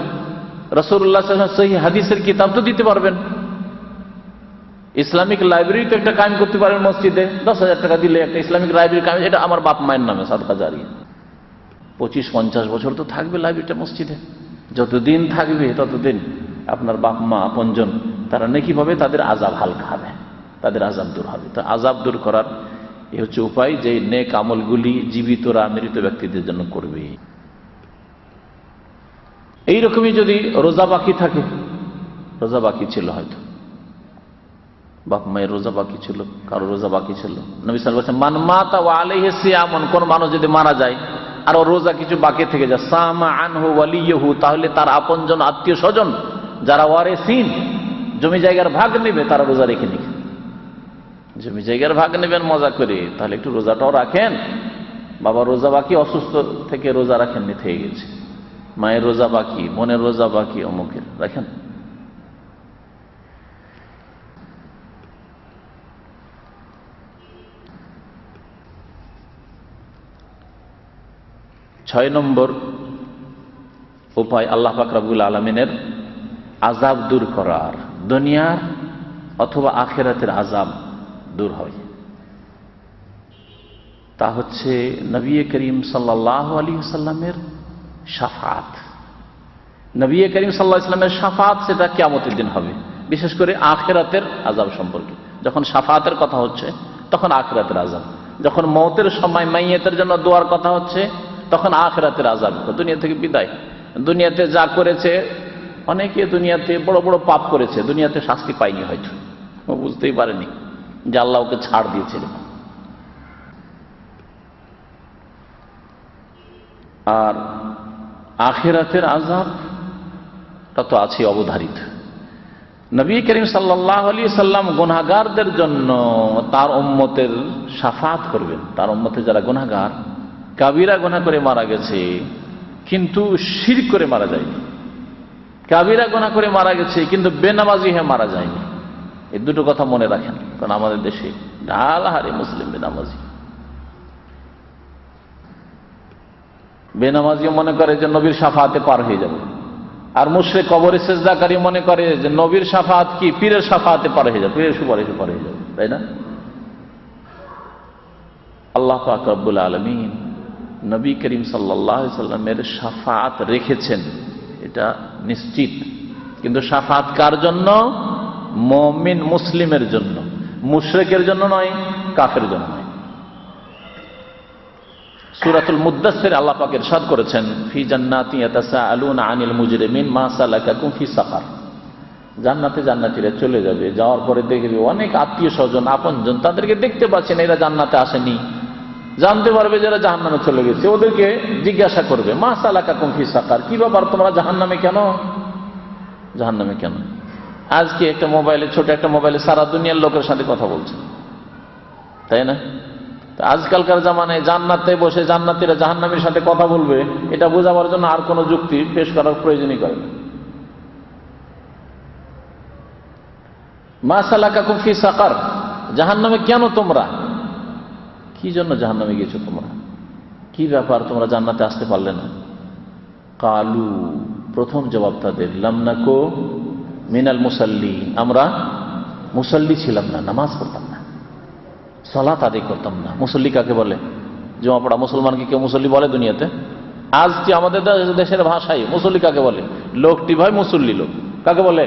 রাসূলুল্লাহ সাল্লাল্লাহু আলাইহি ওয়াসাল্লাম সহিহ হাদিসের কিতাব তো দিতে পারবেন, ইসলামিক লাইব্রেরি তো একটা কায়েম করতে পারবেন মসজিদে। 10,000 টাকা দিলে একটা ইসলামিক লাইব্রেরি কায়েম, এটা আমার বাপ মায়ের নামে সাদকা জারিয়া। 25-50 বছর তো থাকবে লাইব্রেরিটা মসজিদে, যতদিন থাকবে ততদিন আপনার বাপ মা আপনজন তারা নেকি পাবে, তাদের আযাব হালকা হবে, তাদের আযাব দূর হবে। তো আযাব দূর করার এই হচ্ছে উপায়, যে নেক আমলগুলি জীবিতরা মৃত ব্যক্তিদের জন্য করবে। এইরকমই যদি রোজা বাকি থাকে, রোজা বাকি ছিল হয়তো, বাপ মায়ের রোজা বাকি ছিল, কারো রোজা বাকি ছিল। নবী সাল্লাল্লাহু আলাইহি ওয়াসাল্লাম মান মাতা ওয়া আলাইহি সিয়ামুন, কোন মানুষ যদি মারা যায় আর ওর রোজা কিছু বাকি থেকে যায়, সামা আনহু ওয়ালিয়ুহু, তাহলে তার আপনজন আত্মীয় স্বজন যারা ওয়ারিসিন, জমি জায়গার ভাগ নেবে, তারা রোজা রেখে নিক। জমি জায়গার ভাগ নেবেন মজা করে, তাহলে একটু রোজাটাও রাখেন। বাবা রোজা বাকি, অসুস্থ থেকে রোজা রাখেননি, থেকে গেছে। মায়ের রোজা বাকি, বোনের রোজা বাকি, অমুকের রাখেন। ছয় নম্বর উপায় আল্লাহ পাক রব্বুল আলামিনের আযাব দূর করার, দুনিয়ার অথবা আখিরাতের আযাব দূর হয়। তা হচ্ছে নবী করিম সাল্লাল্লাহু আলাইহি ওয়াসাল্লামের শাফাআত। নবী করিম সাল্লাল্লাহু আলাইহি ওয়াসাল্লামের শাফাআত, সেটা কিয়ামতের দিন হবে, বিশেষ করে আখিরাতের আযাব সম্পর্কে। যখন শাফাআতের কথা হচ্ছে তখন আখিরাতের আযাব, যখন মওতের সময় মাইয়াতের জন্য দোয়ার কথা হচ্ছে তখন আখিরাতের আযাব। দুনিয়া থেকে বিদায়, দুনিয়াতে যা করেছে, অনেকে দুনিয়াতে বড় বড় পাপ করেছে, দুনিয়াতে শাস্তি পায়নি, হয়তো ও বুঝতেই পারেনি যে আল্লাহ ওকে ছাড় দিয়েছিল। আর আখিরাতের আযাবটা তো আছে অবধারিত। নবী করিম সাল্লাল্লাহু আলাইহি সাল্লাম গুনাহগারদের জন্য তার উম্মতের শাফাআত করবেন। তার উম্মতে যারা গুনাহগার, কাবিরা গুনাহ করে মারা গেছে কিন্তু শিরক করে মারা যায়নি, কাবিরা গুনাহ করে মারা গেছে কিন্তু বেনামাজি হয়ে মারা যায়নি, এই দুটো কথা মনে রাখেন। কারণ আমাদের দেশে ঢালাহারে মুসলিম বেনামাজি, বেনামাজিও মনে করে যে নবীর শাফাআতে পার হয়ে যাবে, আর মুশরিক কবরে সিজদাকারী মনে করে যে নবীর শাফাআত কি পীরের শাফাআতে পার হয়ে যাবে, পীরের সুপারিশে পার হয়ে যাবে, তাই না? আল্লাহ পাক রব্বুল আলামিন নবী করিম সাল্লাল্লাহু আলাইহি সাল্লামের শাফাআত রেখেছেন, এটা নিশ্চিত। কিন্তু শাফাআত কার জন্য? মুমিন মুসলিমের জন্য, মুশরিকের জন্য নয়, কাফের জন্য নয়। সূরাতুল মুদ্দাসসির আল্লাহ পাক ইরশাদ করেছেন, ফি জান্নাতি ইয়াতাসাআলুনা আনিল মুজরিমিন মা সালাকাকুম ফি সাকার। জান্নাতে জান্নাতীরা চলে যাবে, যাওয়ার পরে দেখবে অনেক আত্মীয় স্বজন আপনজন তাদেরকে দেখতে পাচ্ছেন, এরা জান্নাতে আসেনি, জানতে পারবে যারা জাহান্নামে চলে গেছে, ওদেরকে জিজ্ঞাসা করবে মা সালাকাকুম ফি সাকার, কি ব্যাপার তোমরা জাহান্নামে কেন, জাহান্নামে কেন? আজকে একটা মোবাইলে, ছোট একটা মোবাইলে সারা দুনিয়ার লোকের সাথে কথা বলছে, তাই না? আজকালকার জামানায় জান্নাতে বসে জান্নাতীরা জাহান্নামীর সাথে কথা বলবে, এটা বোঝাবার জন্য আর কোনো যুক্তি পেশ করার প্রয়োজনই করে না। মা সালাকাকুম ফি সাকার, জাহান্নামে কেন তোমরা, কি জন্য জাহান্নামে গিয়েছো তোমরা, কি ব্যাপার তোমরা জান্নাতে আসতে পারলে না? কালু, প্রথম জবাব তাদের, লাম নাকু মিনাল মুসাল্লিন, আমরা মুসাল্লি ছিলাম না, নামাজ পড়তাম না, সালাত আদায় করতাম না। মুসল্লি কাকে বলে? জমা পড়া মুসলমানকে কেউ মুসল্লি বলে দুনিয়াতে? আজকে আমাদের দেশের ভাষায় মুসল্লি কাকে বলে? লোকটি ভাই মুসল্লি লোক, কাকে বলে?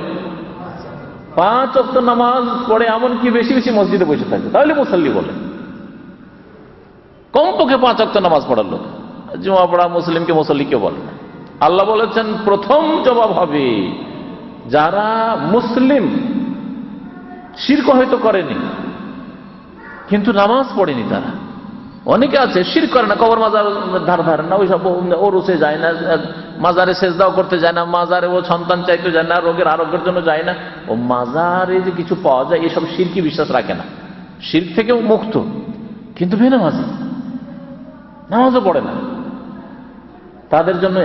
5 ওয়াক্ত নামাজ পড়ে, এমনকি বেশি বেশি মসজিদে বসে থাকে, তাহলে মুসল্লি বলে। কমপক্ষে 5 ওয়াক্ত নামাজ পড়ার লোক, জমা পড়া মুসলিমকে মুসল্লি কেউ বলে না। আল্লাহ বলেছেন প্রথম জবাব হবে যারা মুসলিম, শিরক হয়তো করেনি কিন্তু নামাজ পড়েনি তারা। অনেকে আছে শিরক করে না, কবর মাজার ধার ধারে না, ওইসব ওরুসে যায় না, মাজারে সেজদাও করতে যায় না, মাজারে ও সন্তান চাইতে যায় না, রোগের আরোগ্যের জন্য যায় না, ও মাজারে যে কিছু পাওয়া যায় এসব শিরকি বিশ্বাস রাখে না, শিরক থেকে মুক্ত কিন্তু বেনামাজি, নামাজও পড়ে না। তাদের জন্য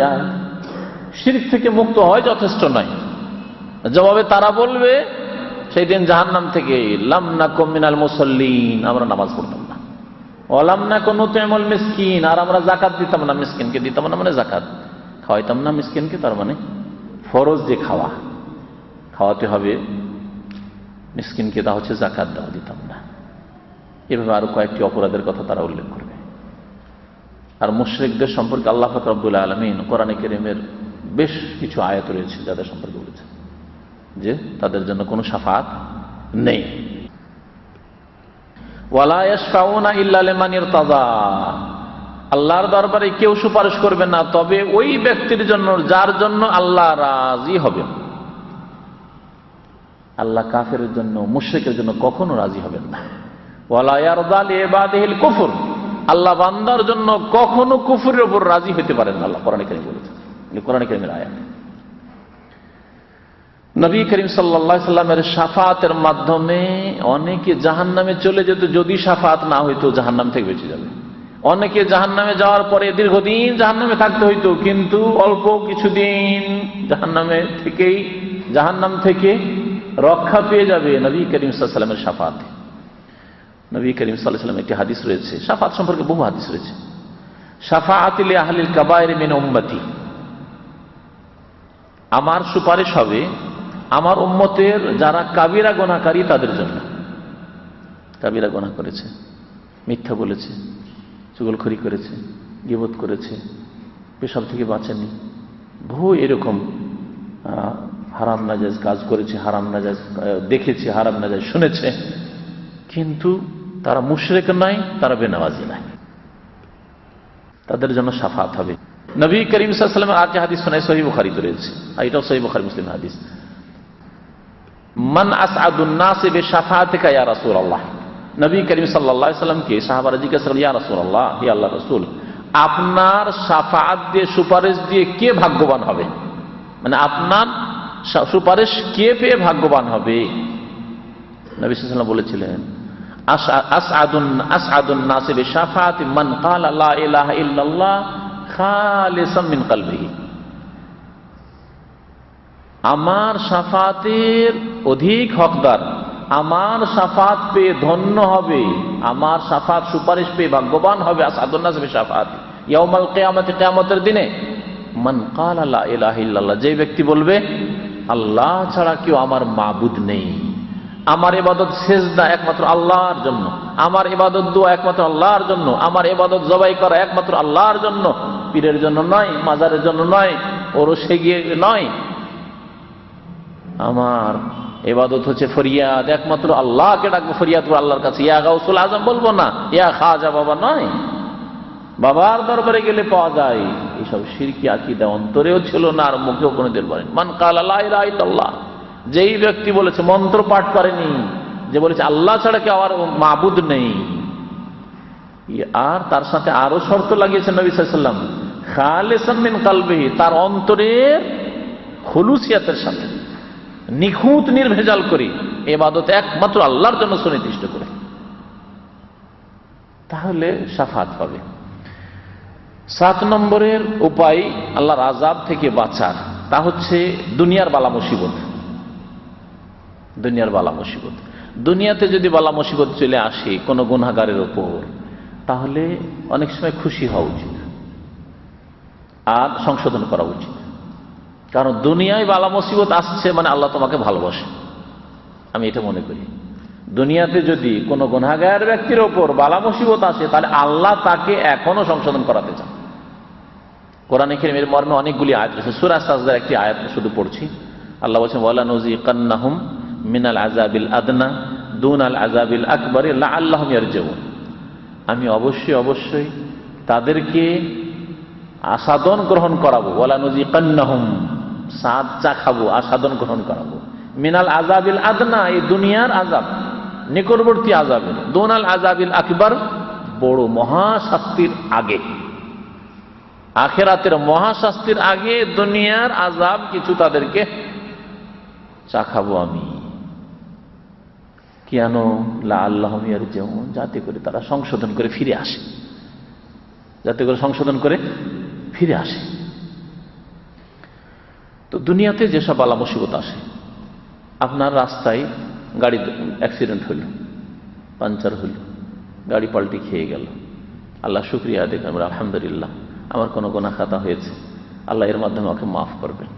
শিরক থেকে মুক্ত হয় যথেষ্ট নয়। জবাবে তারা বলবে সেই দিন জাহান্নাম থেকে, লাম নাকু মিনাল মুসাল্লিন, আমরা নামাজ পড়তাম না, ওয়ালাম নাকু নুতিমুল মিসকিন, আর আমরা যাকাত দিতাম না, মিসকিনকে দিতাম না, মানে যাকাত খাওয়াইতাম না মিসকিনকে, তার মানে ফরজ যে খাওয়াতে হবে মিসকিনকে, তা হচ্ছে যাকাত দেওয়া, দিতাম না। এভাবে আরো কয়েকটি অপরাধের কথা তারা উল্লেখ করবে। আর মুশরিকদের সম্পর্কে আল্লাহ পাক রব্বুল আলামিন কোরআনে কারীমের বেশ কিছু আয়াত রয়েছে যাদের সম্পর্কে বলেছেন যে তাদের জন্য কোনো শাফাআত নেই। ওয়ালা ইয়াশফাউনা ইল্লা লিমান ইরতাযা, আল্লাহর দরবারে কেউ সুপারিশ করবে না তবে ওই ব্যক্তির জন্য যার জন্য আল্লাহ রাজি হবেন। আল্লাহ কাফেরের জন্য, মুশরিকের জন্য কখনো রাজি হবেন না। ওয়ালা ইয়ারদা লিইবাদিহিল কুফর, আল্লাহ বান্দার জন্য কখনো কুফরের উপর রাজি হতে পারেন না, আল্লাহ কোরআনে কারীমে বলেছেন। এই কোরআনে কারীমের আয়াত। নবী করিম সাল্লাল্লাহু আলাইহি সাল্লামের শাফাআতের মাধ্যমে অনেকে জাহান্নামে চলে যেত, যদি শাফাআত না হইতো জাহান্নাম থেকে বেঁচে যাবে। অনেকে জাহান্নামে যাওয়ার পরে দীর্ঘদিন জাহান্নামে থাকতে হইতো, কিন্তু অল্প কিছুদিন জাহান্নাম থেকে রক্ষা পেয়ে যাবে নবী করিম সাল্লাল্লাহু আলাইহি সাল্লামের শাফাআতে। নবী করিম সাল্লাল্লাহু আলাইহি সাল্লামের একটি হাদিস রয়েছে, শাফাআত সম্পর্কে বহু হাদিস রয়েছে। শাফাআতি লি আহলিল কাবায়ের মিন উম্মতি, আমার সুপারিশ হবে আমার উম্মতের যারা কাবিরা গুনাহকারী তাদের জন্য। কাবিরা গুনাহ করেছে, মিথ্যা বলেছে, চুগলখড়ি করেছে, গীবত করেছে, পেশাব থেকে বাঁচেনি, বহু এরকম হারাম নাজায়েজ কাজ করেছে, হারাম নাজায়েজ দেখেছে, হারাম নাজায়েজ শুনেছে, কিন্তু তারা মুশরিক নয়, তারা বেনামাজি নয়, তাদের জন্য শাফাআত হবে। নবী করিম সাল্লাল্লাহু আলাইহি ওয়াসাল্লামের আরেকটি হাদিস শোনায়, সহিহ বুখারীতে রয়েছে, আর এটাও সহিহ বুখারী মুসলিম হাদিস। মান আসআদুন নাস বিশাফাআতিকা ইয়া রাসূলুল্লাহ, নবী করিম সাল্লাল্লাহু আলাইহি ওয়াসাল্লামকে সাহাবারা জিজ্ঞাসা করলেন, ইয়া রাসূলুল্লাহ, হে আল্লাহর রাসূল, আপনার শাফাআত দিয়ে, সুপারিশ দিয়ে কে ভাগ্যবান হবে? মানে আপনার সুপারিশ কে পেয়ে ভাগ্যবান হবে? নবী সাল্লাল্লাহু আলাইহি ওয়াসাল্লাম বলেছিলেন, আসআদুন নাস বিশাফাআতি মান ক্বালা লা ইলাহা ইল্লাল্লাহ খালিসাম মিন কলবিহি, আমার শাফাতের অধিক হকদার, আমার শাফাত পেয়ে ধন্য হবে, আমার শাফাত সুপারিশ পেয়ে ভাগ্যবান হবে, আসাদুন নাস বিশাফাতি ইয়াউমাল কিয়ামতি, কিয়ামতের দিনে, মান ক্বালা লা ইলাহা ইল্লাল্লাহ, যে ব্যক্তি বলবে আল্লাহ ছাড়া কেউ আমার মাবুদ নেই, আমার ইবাদত সিজদা একমাত্র আল্লাহর জন্য, আমার ইবাদত দোয়া একমাত্র আল্লাহর জন্য, আমার ইবাদত জবাই করা একমাত্র আল্লাহর জন্য, পীরের জন্য নয়, মাজারের জন্য নয়, ওরসে গিয়ে নয়, আমার ইবাদত হচ্ছে ফরিয়াদ, একমাত্র আল্লাহকে ডাকবো, ফরিয়াদ করে আল্লাহর কাছে, ইয়া গাউসুল আজম বলবো না, ইয়া খাজা বাবা নয়, বাবার দরবারে গেলে পাওয়া যায়। এইসব শিরকি আকীদা অন্তরেও ছিল না, আর মুখেও কোনোদিন বলেন। মান ক্বালা লা ইলাহা ইল্লাল্লাহ, যেই ব্যক্তি বলেছে, মন্ত্র পাঠ করেনি, যে বলেছে আল্লাহ ছাড়া কেউ আর মাবুদ নেই, আর তার সাথে আরো শর্ত লাগিয়েছেন নবী সাল্লাল্লাহু আলাইহি ওয়াসাল্লাম, খালিসাম মিন কলবিহি, তার অন্তরের খুলুসিয়াতের সাথে, নিখুঁত নির্ভেজাল করি ইবাদত একমাত্র আল্লাহর জন্য সুনির্দিষ্ট করে, তাহলে শাফাআত পাবে। 7 নম্বরের উপায় আল্লাহর আযাব থেকে বাঁচার, তা হচ্ছে দুনিয়ার বালা মুসিবত। দুনিয়ার বালা মুসিবত, দুনিয়াতে যদি বালা মুসিবত চলে আসে কোনো গুনাহগারের উপর, তাহলে অনেক সময় খুশি হওয়া উচিত আর সংশোধন করা উচিত। কারণ দুনিয়ায় বালা মুসিবত আসছে মানে আল্লাহ তোমাকে ভালোবাসে, আমি এটা মনে করি। দুনিয়াতে যদি কোনো গুনাহগার ব্যক্তির ওপর বালা মুসিবত আসে, তাহলে আল্লাহ তাকে এখনো সংশোধন করাতে চান। কোরআনে কারীমের মর্মে অনেকগুলি আয়াত রয়েছে, সূরা সাজদার একটি আয়াত শুধু পড়ছি। আল্লাহ বলেছেন, ওয়ালা নুযিকান্নাহুম মিনাল আযাবিল আদনা দুনাল আযাবিল আকবার লাআল্লাহুম ইয়ারজিউন, আমি অবশ্যই তাদেরকে আসাদন গ্রহণ করাবো। ওয়ালা নুযিকান্নাহুম, স্বাদ চাখাবো, আসাদন গ্রহণ করাবো, মিনাল আযাবিল আদনা, এই দুনিয়ার আযাব, নিকটবর্তী আযাবের, দুনাল আযাবিল আকবার, বড় মহাশাস্তির আগে, আখিরাতের মহাশাস্তির আগে দুনিয়ার আযাব কিছু তাদেরকে চাখাবো আমি। কেন? লাআল্লাহুম ইয়ারজিউন, যাতে করে তারা সংশোধন করে ফিরে আসে, যাতে করে সংশোধন করে ফিরে আসে। তো দুনিয়াতে যেসব বালা মুসিবত আসে, আপনার রাস্তায় গাড়ি অ্যাক্সিডেন্ট হইল, পাঞ্চার হইল, গাড়ি পাল্টি খেয়ে গেল, আল্লাহ শুকরিয়া আদায় করবেন, আলহামদুলিল্লাহ আমার কোনো গুনাহ খাতা হয়েছে, আল্লাহ এর মাধ্যমে আমাকে মাফ করবেন।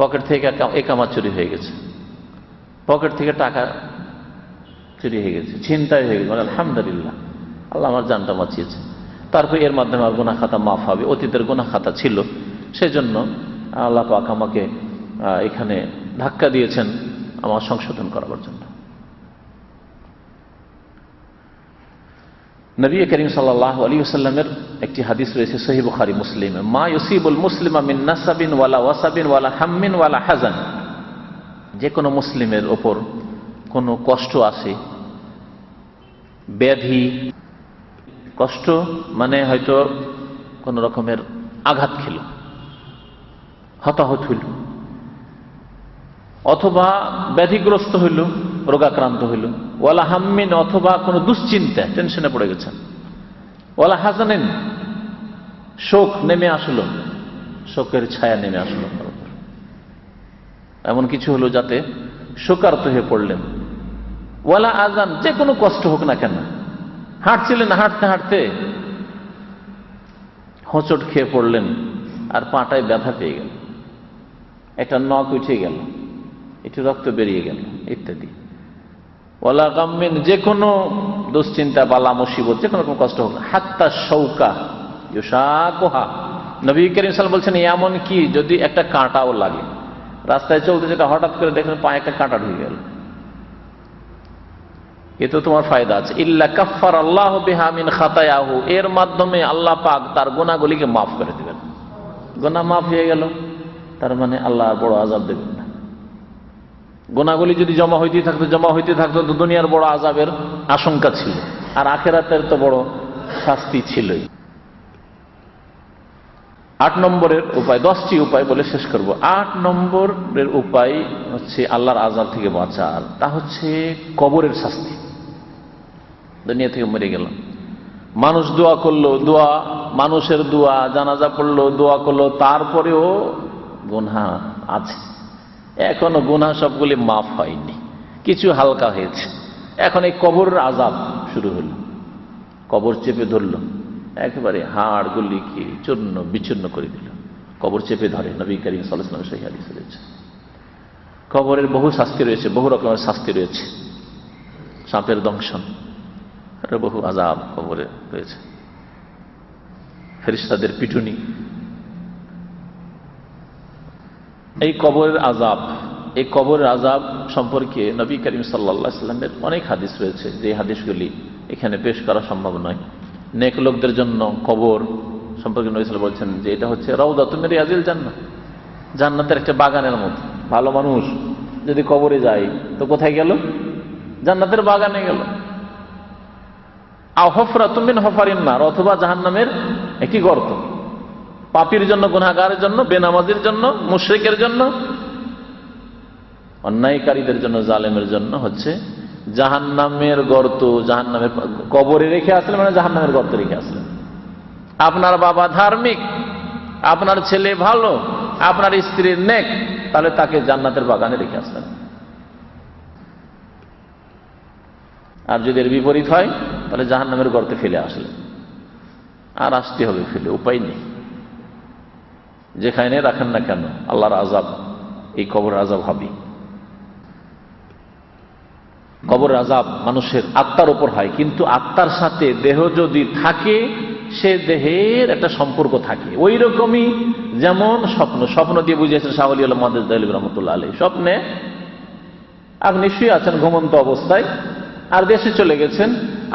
পকেট থেকে একামা চুরি হয়ে গেছে, পকেট থেকে টাকা চুরি হয়ে গেছে, ছিনতাই হয়ে গেছে, আলহামদুলিল্লাহ আল্লাহ আমার জানটা বাঁচিয়েছে, তারপর এর মাধ্যমে আমার গুনাহ খাতা মাফ হবে। অতীতের গুনাহ খাতা ছিল, সেজন্য আল্লাহ পাক আমাকে এখানে ধাক্কা দিয়েছেন আমার সংশোধন করার জন্য। নবী করিম সাল্লাল্লাহু আলাইহি ওয়াসাল্লামের একটি হাদিস রয়েছে সহিহ বুখারী মুসলিমে, মা ইউসিবুল মুসলিমা মিন নাসাবিন ওয়ালা ওয়াসাবিন ওয়ালা হাম্মিন ওয়ালা হাজান যে কোনো মুসলিমের ওপর কোনো কষ্ট আসে, ব্যাধি, কষ্ট মানে হয়তো কোন রকমের আঘাত খেল, হতাহত হইল, অথবা ব্যাধিগ্রস্ত হইল, রোগাক্রান্ত হইল, ওয়ালা হাম্মিন অথবা কোনো দুশ্চিন্তা, টেনশনে পড়ে গেছেন, ওয়ালা হাজানেন শোক নেমে আসলো, শোকের ছায়া নেমে আসলো, এমন কিছু হলো যাতে শোকার্ত হয়ে পড়লেন, ওয়ালা আজান যে কোনো কষ্ট হোক না কেন, হাঁটছিলেন, হাঁটতে হাঁটতে হোঁচট খেয়ে পড়লেন আর পাটায় ব্যথা পেয়ে গেল, একটা নখ উঠে গেল, একটু রক্ত বেরিয়ে গেল ইত্যাদি। ওয়ালা গাম্মিন যে কোনো দুশ্চিন্তা, বালা মুসিবত, যে কোনো কষ্ট হোক, হাত্তা শৌকা ইউশাকুহা, নবী করিম সাল্লাল্লাহু আলাইহি ওয়াসাল্লাম বলছেন এমন কি যদি একটা কাঁটাও লাগে, রাস্তায় চলতে যেটা হঠাৎ করে দেখলেন পায়ে একটা কাঁটা ঢুকে গেল, এ তো তোমার ফায়দা আছে। ইল্লা কাফফার আল্লাহু বিহা মিন খাতায়াহু, এর মাধ্যমে আল্লাহ পাক তার গুনাহগুলিকে মাফ করে দিবেন। গুনাহ মাফ হয়ে গেল, তার মানে আল্লাহ আর বড় আযাব দেবেন না। গুনাহগুলি যদি জমা হইতে থাকতো তো দুনিয়ার বড় আযাবের আশঙ্কা ছিল, আর আখিরাতের তো বড় শাস্তি ছিলই। 8 নম্বরের উপায়, 10টি উপায় বলে শেষ করব। 8 নম্বরের উপায় হচ্ছে আল্লাহর আযাব থেকে বাঁচার, তা হচ্ছে কবরের শাস্তি। দুনিয়া থেকে মরে গেল, মানুষ দোয়া করলো, মানুষের দোয়া, জানাজা পড়লো, দোয়া করলো, তারপরেও গুনাহ আছে, এখনো গুনাহ সবগুলি মাফ হয়নি, কিছু হালকা হয়েছে। এখন এই কবরের আযাব শুরু হলো, কবর চেপে ধরলো, একেবারে হাড় গুলিকে চূর্ণ বিচূর্ণ করে দিল, কবর চেপে ধরে। নবী করিম সাল্লাল্লাহু আলাইহি ওয়াসাল্লাম সেই হাদিসে রয়েছে। কবরের বহু শাস্তি রয়েছে, বহু রকমের শাস্তি রয়েছে, সাপের দংশন, বহু আযাব কবরে রয়েছে, ফেরেশতাদের পিটুনি। এই কবরের আযাব, এই কবরের আযাব সম্পর্কে নবী করিম সাল্লাল্লাহু আলাইহি ওয়াসাল্লামের অনেক হাদিস রয়েছে, যে হাদিসগুলি এখানে পেশ করা সম্ভব নয়। নেক লোকদের জন্য কবর সম্পর্কে নবী সাল্লাল্লাহু আলাইহি ওয়াসাল্লাম বলছেন যে এটা হচ্ছে রাউদাতুম মিন রিয়াজিল জান্নাহ, জান্নাতের একটা বাগানের মতো। ভালো মানুষ যদি কবরে যায় তো কোথায় গেল? জান্নাতের বাগানে গেল। আও হুফরাতুম মিন হুফারিন নার, অথবা জাহান্নামের একটি গর্ত। পাপীর জন্য, গুনাহগারের জন্য, বেনামাজির জন্য, মুশরিকের জন্য, অন্যায়কারীদের জন্য, জালেমের জন্য হচ্ছে জাহান্নামের গর্ত। জাহান্নামের কবরে রেখে আসলেন মানে জাহান্নামের গর্তে রেখে আসলেন। আপনার বাবা ধার্মিক, আপনার ছেলে ভালো, আপনার স্ত্রীর নেক, তাহলে তাকে জান্নাতের বাগানে রেখে আসলেন। আর যদি এর বিপরীত হয় তাহলে জাহান্নামের গর্তে ফেলে আসলেন, আর আসতে হবে ফেলে, উপায় নেই। যেখানে রাখেন না কেন আল্লাহর আযাব, এই কবর আযাব হবে। কবর আযাব মানুষের আত্মার উপর হয়, কিন্তু আত্মার সাথে দেহ যদি থাকে, সে দেহের একটা সম্পর্ক থাকে। ওই রকমই যেমন স্বপ্ন দিয়ে বুঝিয়েছেন শাহ ওয়ালি আল্লাহ মুহাদ্দিস দেহলভী রাহমাতুল্লাহ আলাইহি। স্বপ্নে আপনি শুয়ে আছেন ঘুমন্ত অবস্থায়, আর দেশে চলে গেছেন,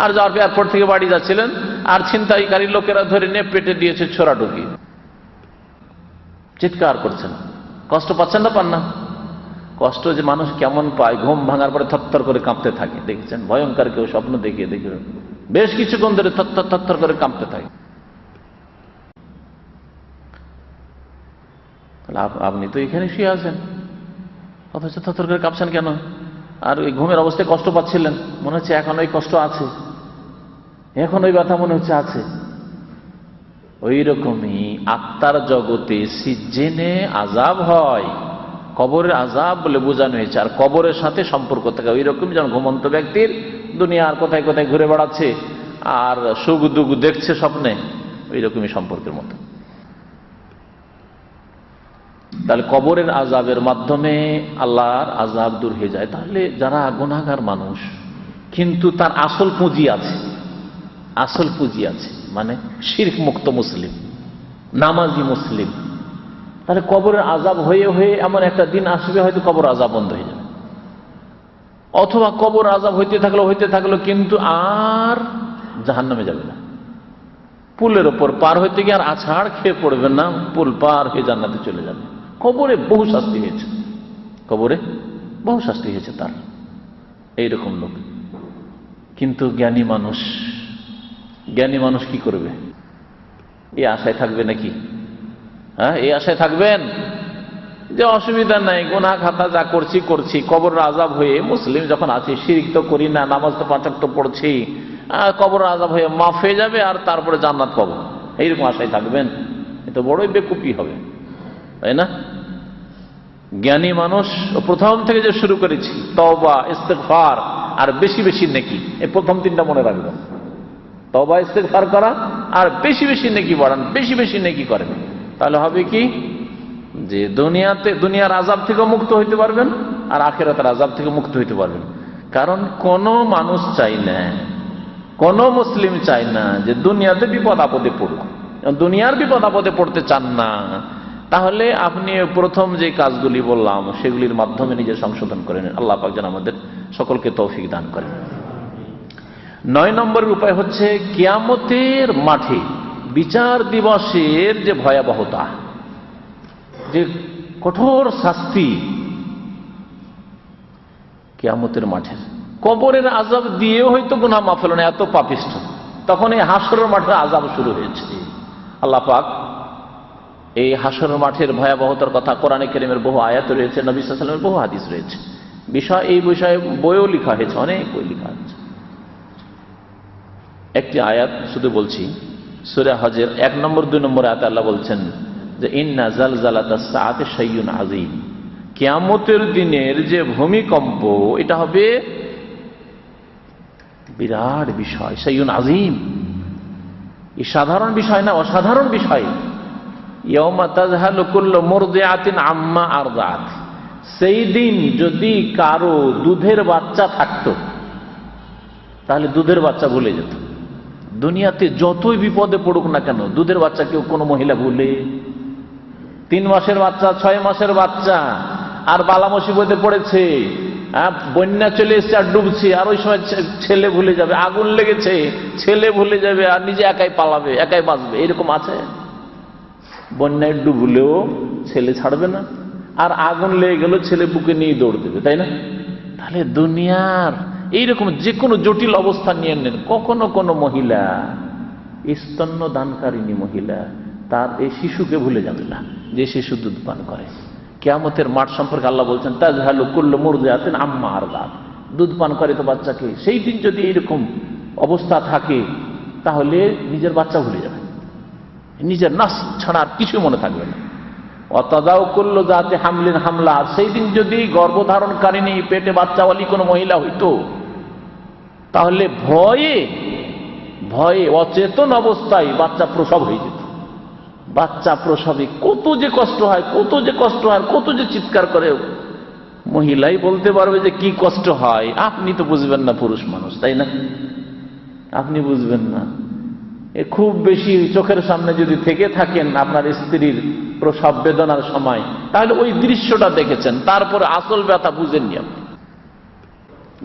আর যাওয়ার পর এয়ারপোর্ট থেকে বাড়ি যাচ্ছিলেন, আর ছিনতাইকারী লোকেরা ধরে নিয়ে পেটে দিয়েছে ছোরা ঢুকি, চিৎকার করছেন। কষ্ট পাচ্ছেন না? পান না? কষ্ট যে মানুষ কেমন পায়, ঘুম ভাঙার পরে থরথর করে কাঁপতে থাকে, দেখেছেন? ভয়ঙ্কর কেউ স্বপ্ন দেখে বেশ কিছুক্ষণ ধরে থরথর করে কাঁপতে থাকে। আপনি তো এখানে শুয়ে আছেন, অথচ থরথর করে কাঁপছেন কেন? আর ওই ঘুমের অবস্থায় কষ্ট পাচ্ছিলেন, মনে হচ্ছে এখন ওই কষ্ট আছে, এখন ওই ব্যথা মনে হচ্ছে আছে। ওই রকমই আত্মার জগতে সিজ্জিনে আযাব হয়, কবরের আযাব বলে বোঝানো হয়েছে। আর কবরের সাথে সম্পর্ক থাকে ওই রকম, যেমন ঘুমন্ত ব্যক্তির দুনিয়ার কোথায় কোথায় ঘুরে বেড়াচ্ছে আর সুখ দুঃখ দেখছে স্বপ্নে, ওই রকমই সম্পর্কের মতো। তাহলে কবরের আযাবের মাধ্যমে আল্লাহর আযাব দূর হয়ে যায়। তাহলে যারা গুনাহগার মানুষ কিন্তু তার আসল পুঁজি আছে, আসল পুঁজি আছে, মানে শিরক মুক্ত মুসলিম, নামাজি মুসলিম, তাহলে কবরের আযাব হয়ে হয়ে এমন একটা দিন আসবে হয়তো কবর আযাব বন্ধ হয়ে যাবে, অথবা কবর আযাব হইতে থাকলো কিন্তু আর জাহান্নামে যাবে না। পুলের ওপর পার হইতে গিয়ে আর আছাড় খেয়ে পড়বে না, পুল পার হয়ে জান্নাতে চলে যাবে। কবরে বহু শাস্তি হয়েছে, কবরে বহু শাস্তি হয়েছে তার, এইরকম লোক। কিন্তু জ্ঞানী মানুষ কি করবে? এই আশায় থাকবে নাকি? হ্যাঁ, এই আশায় থাকবেন যে অসুবিধা নাই, গুনাহ খাতা যা করছি করছি, কবর আযাব হয়ে, মুসলিম যখন আছি, শিরক তো করি না, নামাজ তো 5 ওয়াক্ত পড়ছি, কবর আযাব হয়ে মাফ হয়ে যাবে আর তারপরে জান্নাত পাবো, এইরকম আশায় থাকবেন? এ তো বড়ই বেকুফি হবে, তাই না? জ্ঞানী মানুষ প্রথম থেকে যে শুরু করেছি, তওবা, ইস্তেগফার আর বেশি বেশি নেকি, এই প্রথম 3টা মনে রাখবেন। তওবা, ইস্তেগফার করা আর বেশি বেশি নেকি বাড়ান, বেশি বেশি নেকি করেন। তাহলে হবে কি যে দুনিয়ার আযাব থেকে মুক্ত হইতে পারবেন আর আখিরাতের আযাব থেকে মুক্ত হইতে পারবেন। কারণ কোন মানুষ চাই না, কোন মুসলিম চায় না যে দুনিয়াতে বিপদ আপদে পড়ুক। দুনিয়ার বিপদ আপদে পড়তে চান না, তাহলে আপনি প্রথম যে কাজগুলি বললাম সেগুলির মাধ্যমে নিজে সংশোধন করে নেন। আল্লাহ পাক যেন আমাদের সকলকে তৌফিক দান করেন। 9 নম্বরের উপায় হচ্ছে কিয়ামতের মাঠে বিচার দিবসের যে ভয়াবহতা, যে কঠোর শাস্তি কিয়ামতের মাঠের। কবরের আযাব দিয়েও হয়তো গুনাহ মাফ হলো না, এত পাপিষ্ঠ, তখন এই হাসরের মাঠের আযাব শুরু হয়েছে। আল্লাহ পাক এই হাসরের মাঠের ভয়াবহতার কথা কোরআনে কারীমের বহু আয়াত রয়েছে, নবী সাল্লাল্লাহু আলাইহি ওয়াসাল্লামের বহু হাদিস রয়েছে, এই বিষয়ে বইও লেখা হয়েছে, অনেক বই লেখা হয়েছে। একটি আয়াত শুধু বলছি, সূরা হজের 1 নম্বর 2 নম্বর আয়াতে আল্লাহ বলছেন যে ইন্না জালজালাতাস সাআতি শাইউন আযীম, কিয়ামতের দিনের যে ভূমিকম্প এটা হবে বিরাট বিষয়, শাইউন আযীম। এই সাধারণ বিষয় না, অসাধারণ বিষয়। ইয়াউমা তাযহালু কুল্লু মুরদিআতিন আম্মা আরদাআত, সেই দিন যদি কারো দুধের বাচ্চা থাকতো তাহলে দুধের বাচ্চা ভুলে যেত। দুনিয়াতে যতই বিপদে পড়ুক না কেন, দুধের বাচ্চা কেউ কোনো মহিলা ভুলে? 3 মাসের বাচ্চা, 6 মাসের বাচ্চা, আর বালা মুসিবতে পড়েছে, বন্যা চলে এসছে আর ডুবছে, আর ওই সময় ছেলে ভুলে যাবে, আগুন লেগেছে ছেলে ভুলে যাবে, আর নিজে একাই পালাবে, একাই বাঁচবে, এরকম আছে? বন্যায় ডুবলেও ছেলে ছাড়বে না, আর আগুন লেগে গেল ছেলে বুকে নিয়ে দৌড় দেবে, তাই না? তাহলে দুনিয়ার এইরকম যে কোনো জটিল অবস্থা নিয়ে নেন, কখনো কোনো মহিলা, স্তন্য দানকারিণী মহিলা, তার এই শিশুকে ভুলে যাবে না যে শিশু দুধ পান করে। কিয়ামতের মাঠ সম্পর্কে আল্লাহ বলছেন তাযহালু কুল্লু মুরদিআতিন আম্মা আরদাআত, দুধ পান করে তো বাচ্চাকে, সেই দিন যদি এরকম অবস্থা থাকে তাহলে নিজের বাচ্চা ভুলে যাবে, নিজের নাস ছাড়া আর কিছু মনে থাকবে না। ওয়াতাদাউ কুল্লু যাতি হামলিন হামলা, সেই দিন যদি গর্ভধারণকারিণী, পেটে বাচ্চাওয়ালি কোনো মহিলা হইতো, তাহলে ভয়ে অচেতন অবস্থায় বাচ্চা প্রসব হয়ে যেত। বাচ্চা প্রসবে কত যে কষ্ট হয়, কত যে কষ্ট হয়, কত যে চিৎকার করে, মহিলাই বলতে পারবে যে কি কষ্ট হয়। আপনি তো বুঝবেন না, পুরুষ মানুষ, তাই না? আপনি বুঝবেন না। খুব বেশি চোখের সামনে যদি থেকে থাকেন আপনার স্ত্রীর প্রসব বেদনার সময়, তাহলে ওই দৃশ্যটা দেখেছেন, তারপরে আসল ব্যথা বুঝেননি আপনি।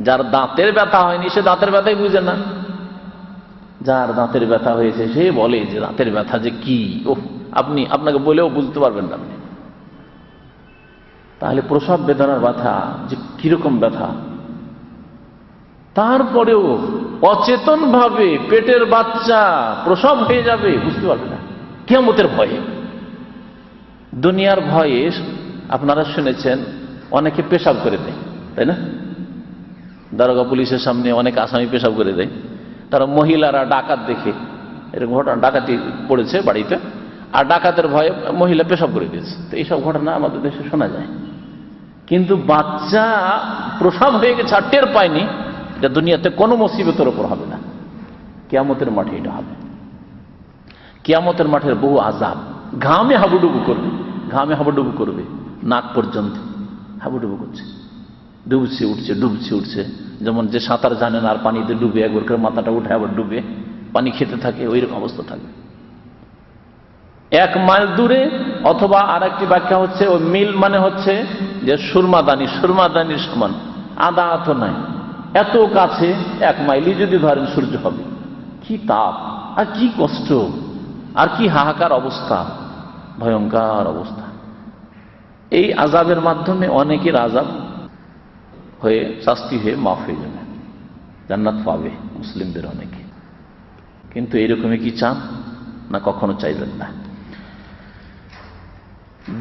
যার দাঁতের ব্যথা হয়নি সে দাঁতের ব্যথাই বুঝে না, যার দাঁতের ব্যথা হয়েছে সে বলে যে দাঁতের ব্যথা যে কি, আপনাকে বলেও বুঝতে পারবেন না আপনি। তাহলে প্রসব বেদনার ব্যথা যে কিরকম ব্যথা, তারপরেও অচেতন ভাবে পেটের বাচ্চা প্রসব হয়ে যাবে, বুঝতে পারবে না। কিয়ামতের ভয়ে, দুনিয়ার ভয়ে আপনারা শুনেছেন অনেকে পেশাব করে দেয়, তাই না? দারোগা পুলিশের সামনে অনেক আসামি পেশাব করে দেয়। তারা মহিলারা ডাকাত দেখে, এরকম ঘটনা, ডাকাতি পড়েছে বাড়িতে, আর ডাকাতের ভয়ে মহিলা পেশাব করে দিয়েছে। তো এইসব ঘটনা আমাদের দেশে শোনা যায়। কিন্তু বাচ্চা প্রসব হয়ে গেছে আর টের পায়নি, এটা দুনিয়াতে কোনো মুসিবতের উপর হবে না, কিয়ামতের মাঠে এটা হবে। কিয়ামতের মাঠের বহু আযাব, ঘামে হাবুডুবু করবে, নাক পর্যন্ত হাবুডুবু করছে, ডুবছে উঠছে। যেমন যে সাঁতার জানে না আর পানিতে ডুবে একবার করে মাথাটা উঠে আবার ডুবে পানি খেতে থাকে, ওই রকম অবস্থা থাকবে। 1 মাইল দূরে, অথবা আর একটি ব্যাখ্যা হচ্ছে ওই মিল মানে হচ্ছে যে সুরমাদানির সমান, আধা হাত নাই, এত কাছে 1 মাইলই যদি ধরেন সূর্য হবে। কি তাপ আর কি কষ্ট আর কি হাহাকার অবস্থা, ভয়ঙ্কর অবস্থা। এই আযাবের মাধ্যমে অনেকের আযাব হয়ে শাস্তি হয়ে মাফ হয়ে যাবে, জান্নাত পাবে মুসলিমদের অনেকে। কিন্তু এইরকমই কি চান? না, কখনো চাইবেন না।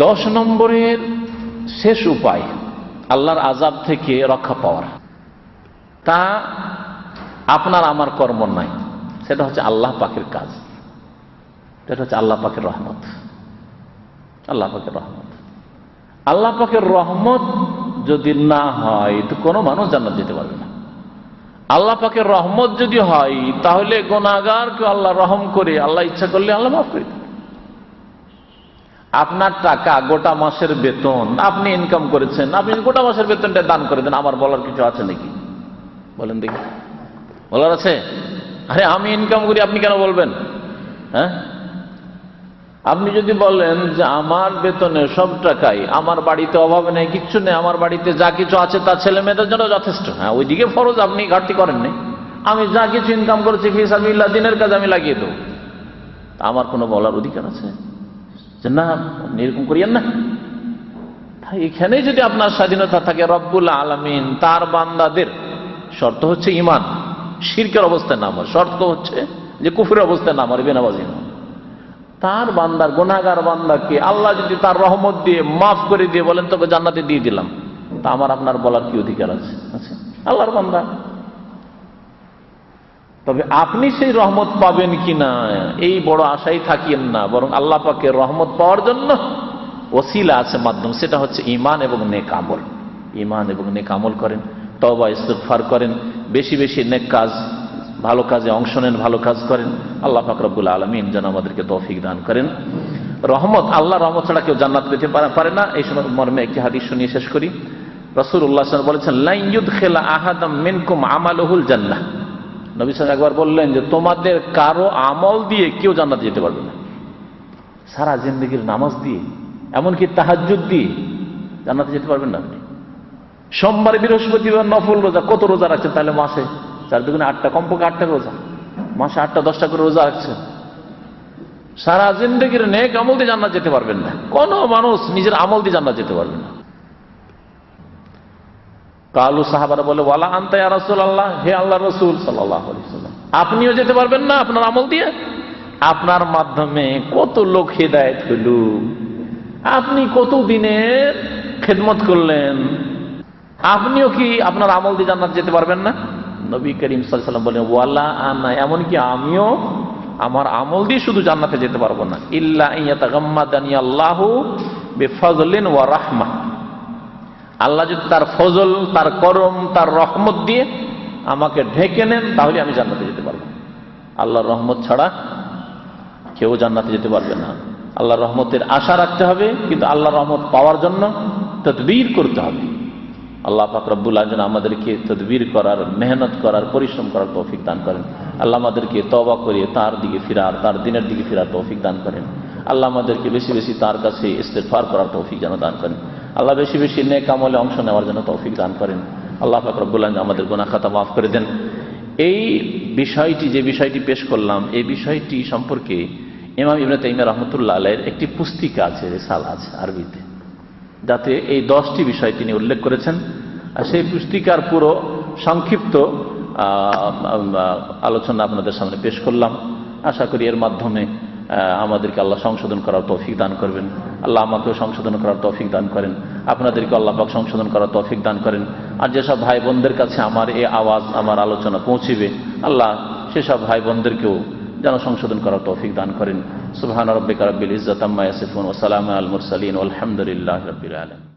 10 নম্বরের শেষ উপায় আল্লাহর আযাব থেকে রক্ষা পাওয়ার, তা আপনার আমার কর্ম নাই, সেটা হচ্ছে আল্লাহ পাকের কাজ, সেটা হচ্ছে আল্লাহ পাকের রহমত। আল্লাহ পাকের রহমত, আল্লাহ পাকের রহমত যদি না হয় তো কোনো মানুষ জান্নাত যেতে পারবে না। আল্লাহ পাকের রহমত যদি হয় তাহলে গুনাহগারকে আল্লাহ রহম করে, আল্লাহ ইচ্ছা করলে আল্লাহ মাফ করে দেবে। আপনার টাকা গোটা মাসের বেতন আপনি ইনকাম করেছেন, আপনি গোটা মাসের বেতনটা দান করে দেন, আমার বলার কিছু আছে নাকি? বলেন দেখি, বলার আছে? আরে আমি ইনকাম করি, আপনি কেন বলবেন? হ্যাঁ, আপনি যদি বলেন যে আমার বেতনের সব টাকাই, আমার বাড়িতে অভাবে নেই, কিচ্ছু নেই, আমার বাড়িতে যা কিছু আছে তা ছেলে মেয়েদের জন্য যথেষ্ট, হ্যাঁ ওইদিকে ফরজ আপনি ঘাটতি করেননি, আমি যা কিছু ইনকাম করেছি ফি সাবিলিল্লাহ দিনের কাজে আমি লাগিয়ে দেবো, আমার কোনো বলার অধিকার আছে যে না আপনি এরকম করিয়েন না? তাই এখানে যদি আপনার স্বাধীনতা থাকে, রব্বুল আলামিন তার বান্দাদের, শর্ত হচ্ছে ঈমান, শিরকের অবস্থায় নামার, শর্ত হচ্ছে যে কুফরের অবস্থায় নামার, বেনামাজি না, তার বান্দার গুনাহগার বান্দাকে আল্লাহ যদি তার রহমত দিয়ে মাফ করে দিয়ে বলেন তোকে জান্নাতে দিয়ে দিলাম, তা আমার আপনার বলার কি অধিকার আছে? আছে আল্লাহর বান্দা। তবে আপনি সেই রহমত পাবেন কিনা এই বড় আশাই থাকিয়েন না, বরং আল্লাহ পাকের রহমত পাওয়ার জন্য ওসিলা আছে, মাধ্যম, সেটা হচ্ছে ঈমান এবং নেক আমল। ঈমান এবং নেক আমল করেন, তওবা ইস্তিগফার করেন, বেশি বেশি নেক কাজ, ভালো কাজে অংশ নেন, ভালো কাজ করেন। আল্লাহ পাক রব্বুল আলামিন যেন আমাদেরকে তৌফিক দান করেন। রহমত, আল্লাহ রহমত ছাড়া কেউ জান্নাত পেতে পারে না। এই সময় মর্মে একটি হাদিস শুনিয়ে শেষ করি। রাসূলুল্লাহ সাল্লাল্লাহু আলাইহি ওয়াসাল্লাম বলেছেন, লা ইউদখিলা আহাদাম মিনকুম আমালুহুল জান্নাহ। নবী সাল্লাল্লাহু একবার বললেন যে তোমাদের কারো আমল দিয়ে কেউ জান্নাতে যেতে পারবে না। সারা জিন্দেগির নামাজ দিয়ে, এমনকি তাহাজ্জুদ দিয়ে জান্নাতে যেতে পারবেন না আপনি। সোমবার বৃহস্পতিবার নফল রোজা, কত রোজা রাখছেন তাহলে মাসে? 4 দুগুণে 8টা, কমপক্ষে 8টা রোজা, মাসে 8টা 10টা করে রোজা রাখছেন। সারা জিন্দেগির নেক আমল দিয়ে জান্নাত যেতে পারবেন না। কোন মানুষ নিজের আমল দিয়ে জান্নাত যেতে পারবে না। কালু সাহাবারা বলে, ওয়ালা আনতা ইয়া রাসূলুল্লাহ, হে আল্লাহর রাসূল সাল্লাল্লাহু আলাইহি ওয়াসাল্লাম, আপনিও যেতে পারবেন না আপনার আমল দিয়ে? আপনার মাধ্যমে কত লোক হিদায়াত হলো, আপনি কত দিনের খেদমত করলেন, আপনিও কি আপনার আমল দিয়ে জান্নাত যেতে পারবেন না? নবী করিম সাল্লাল্লাহু আলাইহি ওয়াসাল্লাম বলেন, ওয়ালা আনা, এমনকি আমিও আমার আমল দিয়ে শুধু জান্নাতে যেতে পারবো না, ইল্লা ইয়াতাগাম্মাদানি আল্লাহু বিফাজলিন ওয়া রাহমাহ, আল্লাহ যদি তার ফজল, তার করম, তার রহমত দিয়ে আমাকে ঢেকে নেন তাহলে আমি জান্নাতে যেতে পারবো। আল্লাহর রহমত ছাড়া কেউ জান্নাতে যেতে পারবে না। আল্লাহর রহমতের আশা রাখতে হবে, কিন্তু আল্লাহর রহমত পাওয়ার জন্য তদবির করতে হবে। আল্লাহ পাক রব্বুল আলামিন আমাদেরকে তদবির করার, মেহনত করার, পরিশ্রম করার তৌফিক দান করেন। আল্লাহ আমাদেরকে তওবা করে তার দিকে ফিরার, তার দিনের দিকে ফিরার তৌফিক দান করেন। আল্লাহ আমাদেরকে বেশি বেশি তার কাছে ইস্তেগফার করার তৌফিক যেন দান করেন। আল্লাহ বেশি বেশি নেক আমলে অংশ নেওয়ার জন্য তৌফিক দান করেন। আল্লাহ পাক রব্বুল আলামিন আমাদের গুনাহ খাতা মাফ করে দেন। এই বিষয়টি, যে বিষয়টি পেশ করলাম, এই বিষয়টি সম্পর্কে ইমাম ইবনে তাইমিয়া রাহমাতুল্লাহ আলাইহির একটি পুস্তিকা আছে, রিসালা আছে আরবিতে, যাতে এই 10টি বিষয় তিনি উল্লেখ করেছেন। আর সেই পুস্তিকার পুরো সংক্ষিপ্ত আলোচনা আপনাদের সামনে পেশ করলাম। আশা করি এর মাধ্যমে আমাদেরকে আল্লাহ সংশোধন করার তৌফিক দান করবেন। আল্লাহ আমাকেও সংশোধন করার তৌফিক দান করেন, আপনাদেরকে আল্লাহ পাক সংশোধন করার তৌফিক দান করেন। আর যেসব ভাই বোনদের কাছে আমার এই আওয়াজ, আমার আলোচনা পৌঁছিবে, আল্লাহ সেসব ভাই বোনদেরকেও যেন সংশোধন করার তৌফিক দান করেন। সুবহান রাব্বিকা রাব্বিল ইজ্জাতি আম্মা ইয়াসিফুন ওয়া সালামুন আলাল মুরসালিন ওয়াল হামদুলিল্লাহি রাব্বিল আলামিন।